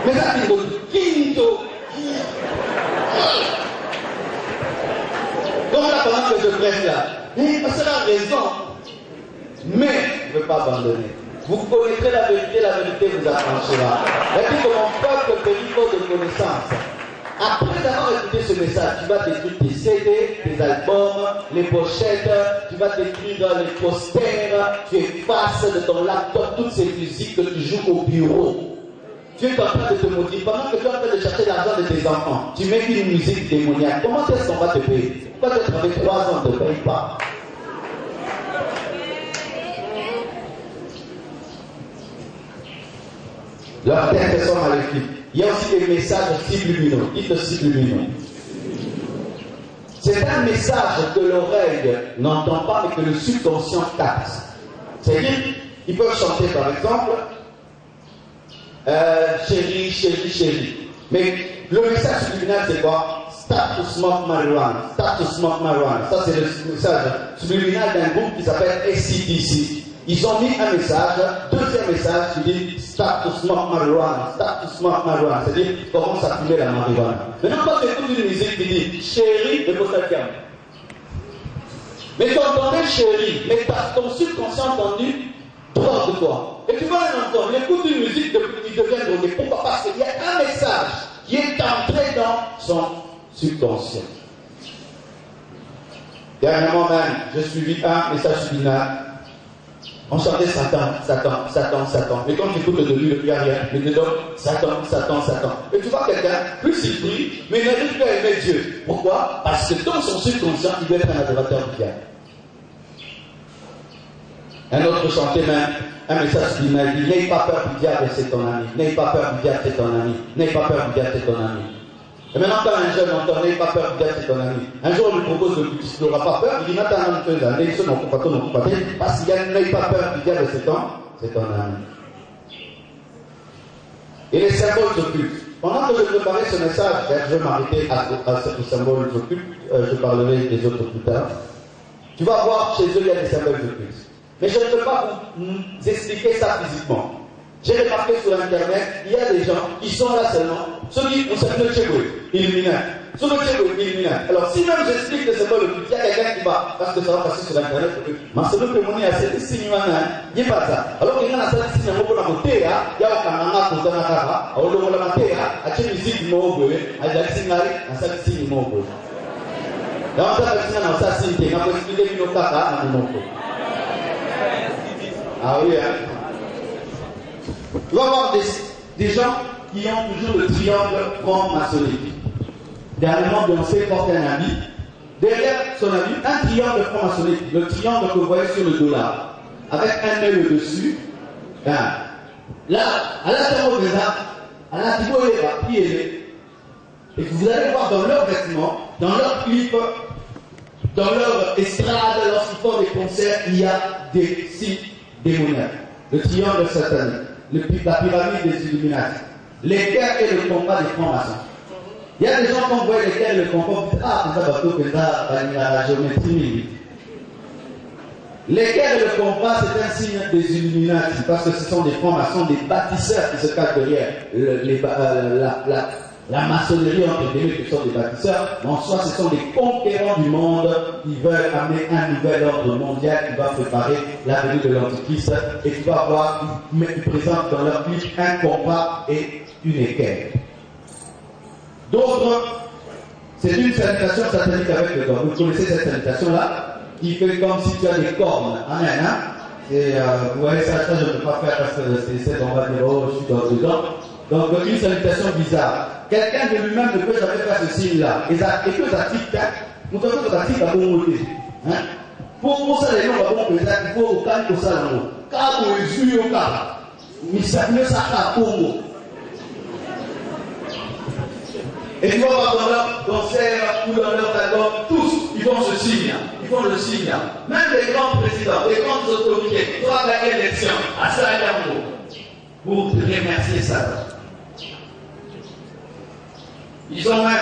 Mais ça, c'est Quinto. Donc là, pendant que je presse là, parce que la raison, mais je ne veux pas abandonner. Vous connaîtrez la vérité vous affranchira. Et puis, comme on peuple périt faute de connaissance. Après avoir écouté ce message, tu vas détruire tes CD, tes albums, les pochettes, tu vas détruire les posters, tu effaces de ton laptop toutes ces musiques que tu joues au bureau. Tu es en train de te motiver. Pendant que tu es en train de chercher l'argent de tes enfants, tu mets une musique démoniaque. Comment est-ce qu'on va te payer? Pourquoi tu as travaillé 3 ans, on ne te paye pas? Leurs textes sont maléfiques. Il y a aussi des messages subliminaux. Dites subliminaux. C'est un message que l'oreille n'entend pas, mais que le subconscient capte. C'est-à-dire, ils peuvent chanter par exemple chérie, chérie, chérie. Mais le message subliminal, c'est quoi? Start to smoke marijuana. Start to smoke marijuana. Ça, c'est le message subliminal d'un groupe qui s'appelle SCDC. Ils ont mis un message, deuxième message qui dit start to smoke marijuana, start to smoke marijuana, c'est-à-dire commence à fumer la marijuana. Maintenant, quand tu écoutes une musique qui dit chérie, de quoi ça tient? Mais tu entendais chérie, mais ton subconscient entendu drogue-toi. Et tu vois un enfant, il écoute une musique qui devient drogué. Pourquoi? Parce qu'il y a un message qui est entré dans son subconscient. Dernièrement même, j'ai suivi un message subliminal. On chantait Satan, Satan, Satan, Satan. Mais quand tu écoutes de lui, il n'y a rien. Mais dedans, Satan, Satan, Satan. Et tu vois quelqu'un, plus il prie, mais il n'arrive plus à aimer Dieu. Pourquoi? Parce que dans son subconscient, il doit être un adorateur du diable. Un autre chantait même un message qui m'a dit: n'aie pas peur du diable, c'est ton ami. N'aie pas peur du diable, c'est ton ami. N'aie pas peur du diable, c'est ton ami. Et maintenant, quand un jeune entend: n'aie pas peur du diable, c'est ton ami. Un jour, on lui propose de cultiver, il n'aura pas peur. Il dit: maintenant, parce qu'il y a n'aie pas peur du diable, c'est ton ami. Et les symboles occultes. Pendant que je préparais ce message, je vais m'arrêter à ces symboles occultes, je parlerai des autres plus tard. Tu vas voir, chez eux, il y a des symboles occultes. Mais je ne peux pas vous expliquer ça physiquement. J'ai remarqué sur Internet, il y a des gens qui sont là seulement, ceux qui concernent le Tchéboui, Illuminati. Sur le Tchéboui, Illuminati. Alors, si même j'explique le symbole occulte, il y a quelqu'un qui va, parce que ça va passer sur Internet, mais c'est le que mon a cette signe, il n'y a pas ça. Alors, il y a un certain signe, il y a un côté, il y a un côté, il y a un côté, il y a un côté, il y a un signe, il y a un côté, il y a un signe, il y a un signe, il y a un côté. Dans ça, il y a un signe, il y a un côté, il y a un côté. Ah oui, hein. Tu vas voir des gens qui ont toujours le triangle franc-maçonnique. Dernièrement, Beyoncé porte un habit. Derrière son habit, un triangle franc-maçonnique. Le triangle que vous voyez sur le dollar. Avec un œil au-dessus. Là, à la Thérodésa, à la Thérodésa, qui est. Et que vous allez voir dans leurs vêtements, dans leurs clips, dans leur estrade, lorsqu'ils font des concerts, il y a des signes démoniaques. Le triangle satanique. La pyramide des Illuminati, les guerres et le combat des francs-maçons. Il y a des gens qui voient les guerres et le combat, la géométrie. Les guerres et le combat, c'est un signe des Illuminati, parce que ce sont des francs-maçons, des bâtisseurs qui se cachent derrière la maçonnerie, entre guillemets, qui sont des bâtisseurs, mais en soi, ce sont des conquérants du monde qui veulent amener un nouvel ordre mondial qui va préparer la venue de l'Antichrist. Et tu vas voir, ils présentent dans leur clip un combat et une équerre. D'autres, c'est une salutation satanique avec le corps. Vous connaissez cette salutation-là, qui fait comme si tu as des cornes. Amen, hein? Et vous voyez ça, je ne peux pas faire parce que c'est on va dire: oh, je suis dedans. Donc, une salutation bizarre. Quelqu'un de lui-même ne peut jamais faire ce signe-là. Et que ça tique, nous devons que ça tique à bon côté. Pour ça, les gens vont il faut au calme pour ça, là. Car vous êtes au calme. Mais ça ne s'arrête pas Congo. Et tu vas voir dans leur concert ou dans leur album, tous, ils font ce signe. Ils font le signe. Même les grands présidents, les grandes autorités, doivent gagner l'élection à Sarajevo pour remercier ça. Ils ont même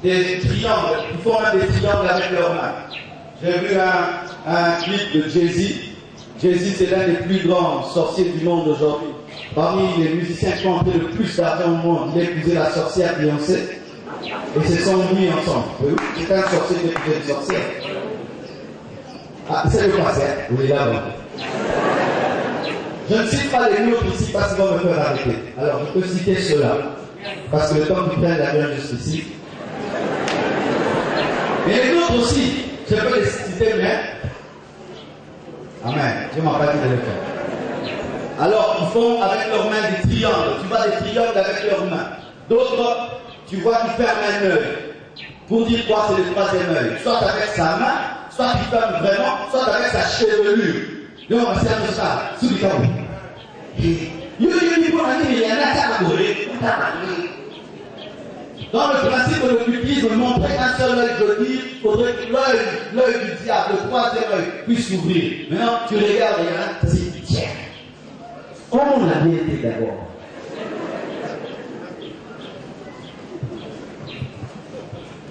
des triangles, ils font même des triangles avec leurs mains. J'ai vu un clip de Jay-Z. Jay-Z, c'est l'un des plus grands sorciers du monde aujourd'hui. Parmi les musiciens qui ont fait le plus d'argent au monde, il a épousé la sorcière Beyoncé. Et se sont mis ensemble. Oui, c'est un sorcier qui a épousé une sorcière. Ah, c'est le passé, oui, là-bas. Je ne cite pas les noms ici parce qu'on va me faire arrêter. Alors, je peux citer cela. Parce que le temps qui prennent la bien jusqu'ici. Mais les autres aussi, je peux les citer, mais. Amen. Dieu m'a pas dit de le faire. Alors, ils font avec leurs mains des triangles. Tu vois des triangles avec leurs mains. D'autres, tu vois qu'ils ferment un œil. Pour dire quoi, c'est le troisième œil. Soit avec sa main, soit qu'il ferme vraiment, soit avec sa chevelure. Donc, on va faire ça. Sous le temps. Dans le principe de l'occultisme, montrer un seul œil, je dis, il faudrait que l'œil du diable, le troisième œil, puisse s'ouvrir. Maintenant, tu regardes, il y en a, c'est tiens. On l'a bien été d'abord.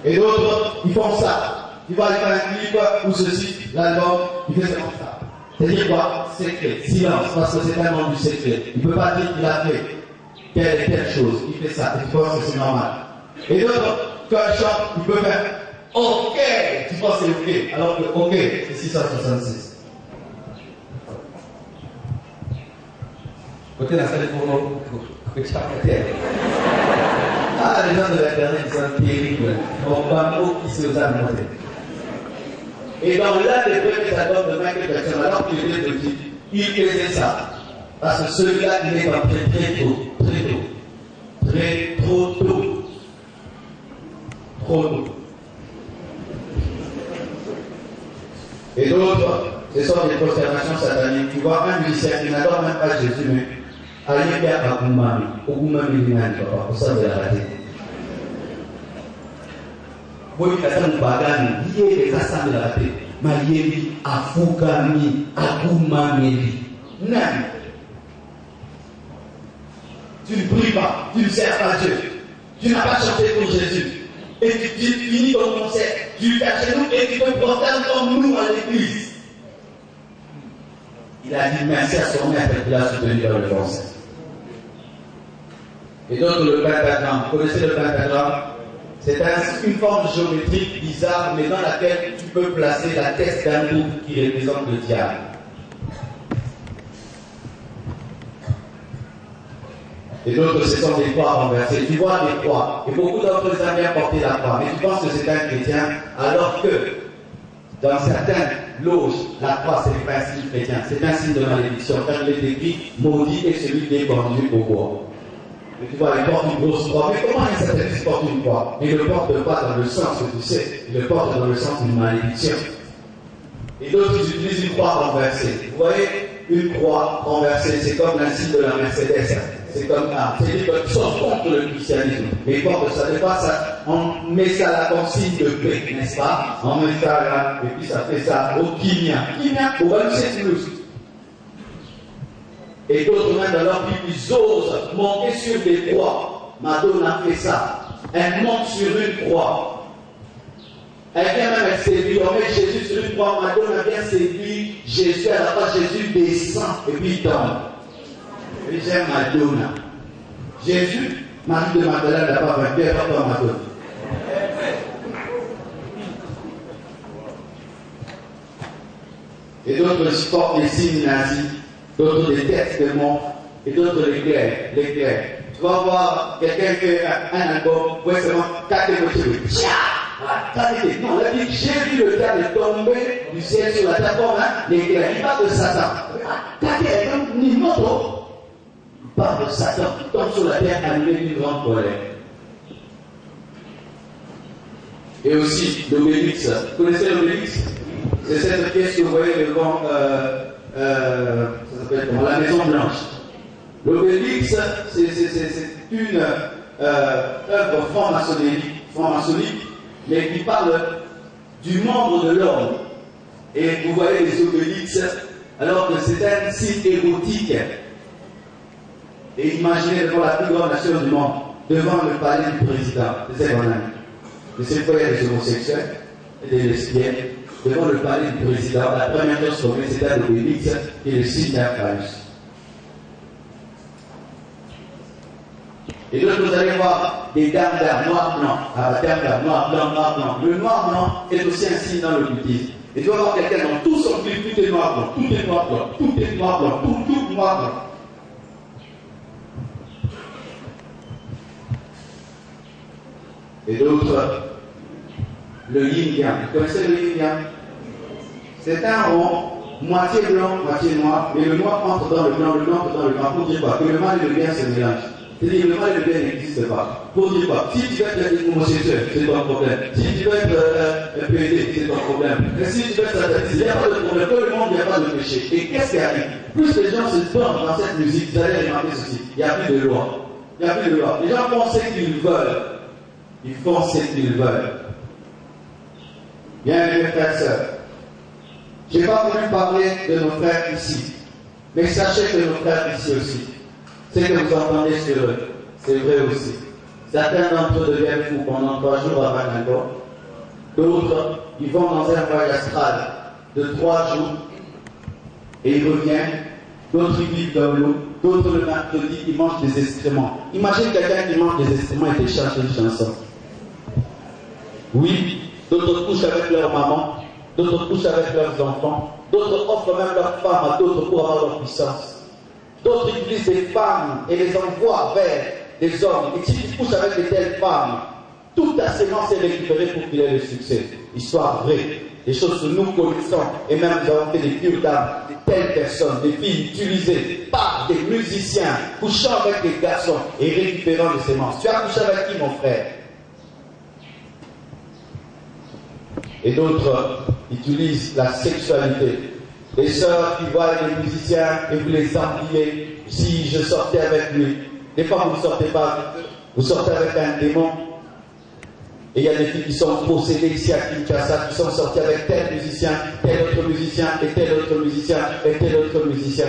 Et d'autres, ils font ça. Tu vas aller faire un clip ou ceci, l'album, il fait comme ça. C'est-à-dire quoi? Secret, silence, parce que c'est un nom du secret. Il ne peut pas dire qu'il a fait telle et telle chose. Il fait ça, et tu penses que c'est normal. Et d'autres, quand il chante, il peut faire OK, tu penses que c'est OK, alors que OK, c'est 666. Côté la salle pour nous, ah, les gens de l'Internet, ils sont terribles. On va mot qui se a monté. Et dans l'un des premiers albums de Michael Jackson, alors qu'il était petit, il faisait ça. Parce que celui-là, il est entré très tôt. Trop tôt. Et d'autres, Ce sont des prosternations sataniques. Tu vois, un musicien qui n'adore même pas Jésus, mais aïe, Akoumami, Okoumami Linani, papa, pour ça, de la rater. Moi, je suis bagani, il y a des assemblées de la rater. Mayeli, Afoukami, Akoumami, Nani. Tu ne pries pas, tu ne sers pas Dieu. Tu n'as pas chanté pour Jésus. Et tu finis ton concert, tu t'achètes nous et tu te prosternes comme nous à l'église. Il a dit merci à son maître qui l'a soutenu dans le français. Et donc le pentagramme, vous connaissez le pentagramme? C'est une forme géométrique bizarre, mais dans laquelle tu peux placer la tête d'un bouc qui représente le diable. Et d'autres, ce sont des croix renversées. Tu vois des croix. Et beaucoup d'entre eux aiment bien porter la croix. Mais tu penses que c'est un chrétien, alors que dans certaines loges, la croix, c'est pas un signe chrétien. C'est un signe de malédiction. Quand il est écrit, maudit est celui qui est pendu au bois. Et tu vois, il porte une grosse croix. Mais comment un sataniste porte une croix? Il ne le porte pas dans le sens que tu sais. Il le porte dans le sens d'une malédiction. Et d'autres, ils utilisent une croix renversée. Vous voyez, une croix renversée, c'est comme l'insigne de la Mercedes. C'est comme ça. C'est-à-dire qu'ils sont contre le christianisme. Mais ils portent ça. Des fois, on met ça là comme signe de paix, n'est-ce pas? On met ça là, et puis ça fait ça au Kimia. Kimia, au Toulouse. Et d'autres même dans leur vie, ils osent monter sur des croix. Madonna fait ça. Elle monte sur une croix. Elle vient même, elle séduit. On met Jésus sur une croix. Madonna vient séduire Jésus. À la fois, Jésus descend et puis il tombe. Et j'aime Madonna. Jésus, Marie de Magdalene n'a pas vaincu, elle n'a pas Madonna. Et d'autres portent des signes nazis, d'autres des têtes de mort, et d'autres l'éclair. Tu vas voir quelqu'un qui fait un album, ouais, seulement 4 émotions. Non, la Bible, j'ai vu le diable tomber du ciel sur la terre comme l'éclair. Il parle de Satan. Il parle de Satan qui tombe sur la terre animé d'une grande colère. Et aussi l'obélix. Vous connaissez l'obélix? C'est cette pièce que vous voyez devant ça s'appelle comment? La Maison Blanche. L'obélix, c'est une œuvre franc-maçonnique, mais qui parle du membre de l'homme. Et vous voyez les obélix, alors que c'est un site érotique. Et imaginez devant la plus grande nation du monde, devant le palais du président, c'est ce qu'on a dit. Mais c'est quoi, il y a des homosexuels et des lesbiennes, devant le palais du président, la première chose qu'on met, c'est un obélix et le signe d'un phallus. Et donc vous allez voir des dames noir blanc, noir blanc. Le noir blanc est aussi un signe dans le bouddhisme. Et tu vas voir quelqu'un dans tout son film, tout est noir blanc, tout est noir blanc, tout est noir blanc, tout noir blanc. Et d'autres, le yin-yang. Vous connaissez le yin-yang? C'est un rond, moitié blanc, moitié noir, mais le noir entre dans le blanc, le blanc entre dans le noir, pour dire quoi? Que le mal et le bien se mélangent. C'est-à-dire le mal et le bien n'existent pas. Pour dire quoi? Si tu veux être homosexuel, c'est ton problème. Si tu veux être PD, c'est ton problème. Et si tu veux être sataniste, il n'y a pas de problème. Tout le monde, il n'y a pas de péché. Et qu'est-ce qui arrive? Plus les gens se dorment dans cette musique, vous allez remarquer ceci. Il n'y a plus de loi. Il n'y a plus de loi. Les gens font ce qu'ils veulent. Ils font ce qu'ils veulent. Bien, mes frères et sœurs, je n'ai pas voulu parler de nos frères ici, mais sachez que nos frères ici aussi, ce que vous entendez sur eux, c'est vrai aussi. Certains d'entre eux deviennent fous pendant 3 jours à Bamako. D'autres, ils vont dans un voyage astral de 3 jours et ils reviennent. D'autres, ils vivent dans l'eau. D'autres, le mercredi, ils mangent des excréments. Imagine quelqu'un qui mange des excréments et qui chante une chanson. Oui, d'autres couchent avec leur maman, d'autres couchent avec leurs enfants, d'autres offrent même leurs femmes à d'autres pour avoir leur puissance. D'autres utilisent des femmes et les envoient vers des hommes. Et si tu couches avec de telles femmes, toute ta sémence est récupérée pour qu'il ait le succès. Histoire vraie. Des choses que nous connaissons. Et même nous avons fait des cures d'âme de telles personnes, des filles utilisées par des musiciens, couchant avec des garçons et récupérant des sémences. Tu as couché avec qui, mon frère? Et d'autres utilisent la sexualité Les sœurs qui voient les musiciens et vous les enviez. Si je sortais avec lui, des fois vous ne sortez pas, vous sortez avec un démon. Et il y a des filles qui sont possédées ici à Kinshasa, qui sont sorties avec tel musicien, tel autre musicien, et tel autre musicien, et tel autre musicien.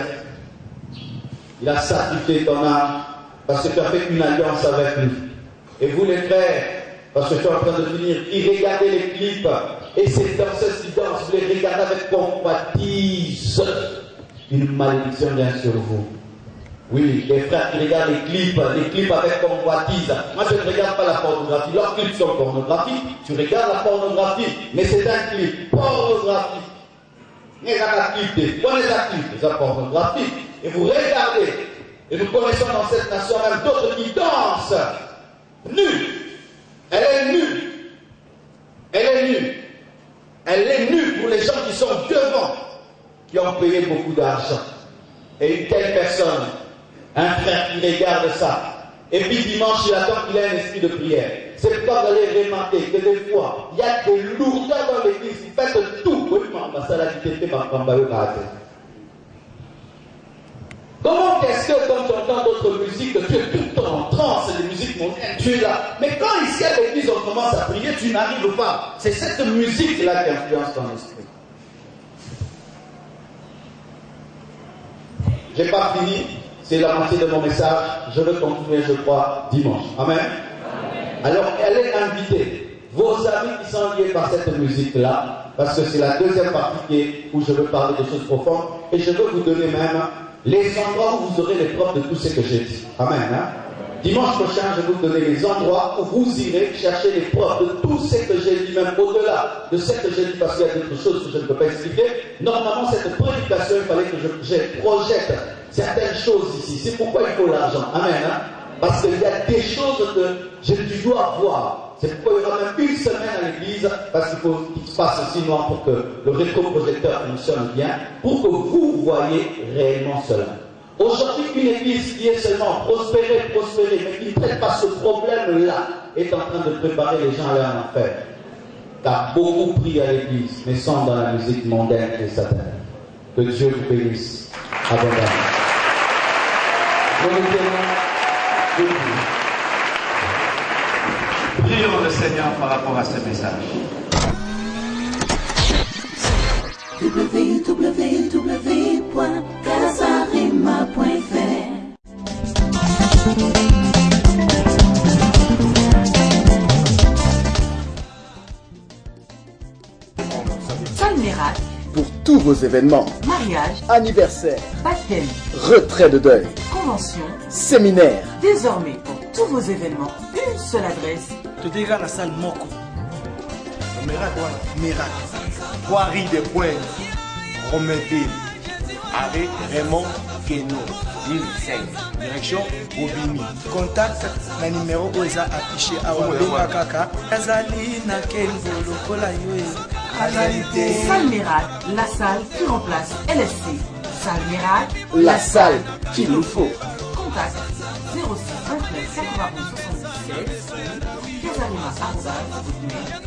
Il a sacrifié ton âme parce que tu as fait une alliance avec lui. Et vous les frères, parce que je suis en train de finir, qui regardez les clips, et ces danseuses qui dansent, vous les regardez avec convoitise. Une malédiction vient sur vous. Oui, les frères qui regardent les clips avec convoitise. Moi, je ne regarde pas la pornographie. Leurs clips sont pornographiques. Tu regardes la pornographie, mais c'est un clip pornographique. Mais la clip, prenez la clip, c'est la pornographie. Et vous regardez. Et nous connaissons dans cette nation même d'autres qui dansent nus. Elle est nue. Elle est nue. Elle est nue pour les gens qui sont devant, qui ont payé beaucoup d'argent. Et une telle personne, un frère qui regarde ça, et puis dimanche il attend qu'il ait un esprit de prière. C'est pas d'aller remarquer que des fois, il y a des lourdeurs dans l'église, ils fêtent tout. Comment est-ce que quand tu entends d'autres musiques, tu es tout le temps en transe, les musiques mondaines, tu es là. Mais quand ici à l'église on commence à prier, tu n'arrives pas. C'est cette musique-là qui influence ton esprit. J'ai pas fini, c'est la moitié de mon message. Je veux continuer, je crois, dimanche. Amen. Alors, elle est invitée. Vos amis qui sont liés par cette musique-là, parce que c'est la deuxième partie où je veux parler de choses profondes, et je veux vous donner même les endroits où vous aurez les preuves de tout ce que j'ai dit. Amen. Hein? Dimanche prochain, je vais vous donner les endroits où vous irez chercher les preuves de tout ce que j'ai dit, même au-delà de ce que j'ai dit, parce qu'il y a d'autres choses que je ne peux pas expliquer. Normalement, cette prédication, il fallait que je projette certaines choses ici. C'est pourquoi il faut l'argent. Amen. Hein? Parce qu'il y a des choses que tu dois voir. C'est pourquoi il y aura même une semaine à l'église, parce qu'il faut qu'il se passe aussi noir pour que le rétroprojecteur fonctionne bien, pour que vous voyez réellement cela. Aujourd'hui, une église qui est seulement prospérée, mais qui ne traite pas ce problème-là, est en train de préparer les gens à aller en enfer. Car beaucoup prient à l'église, mais sont dans la musique mondaine et satanique. Que Dieu vous bénisse abondamment. Prions le Seigneur par rapport à ce message. www.casarima.fr Salle Miracle, Pour tous vos événements, mariage, anniversaires, baptême, retrait de deuil, convention, séminaire, désormais pour tous vos événements, une seule adresse. todeka na salle moko miracle wana miracle voirie de pointe Romainville avec Raymond Keno ville 5 direction Bobini contact na numéro oyo eza affiché awa benga kaka azali na kengo lokola yo azali te. Salle Miracle, la salle qui remplace LSC. Salle Miracle, la salle qu'il nous faut. contact 06 29 91 77 casarima@hotmail.com.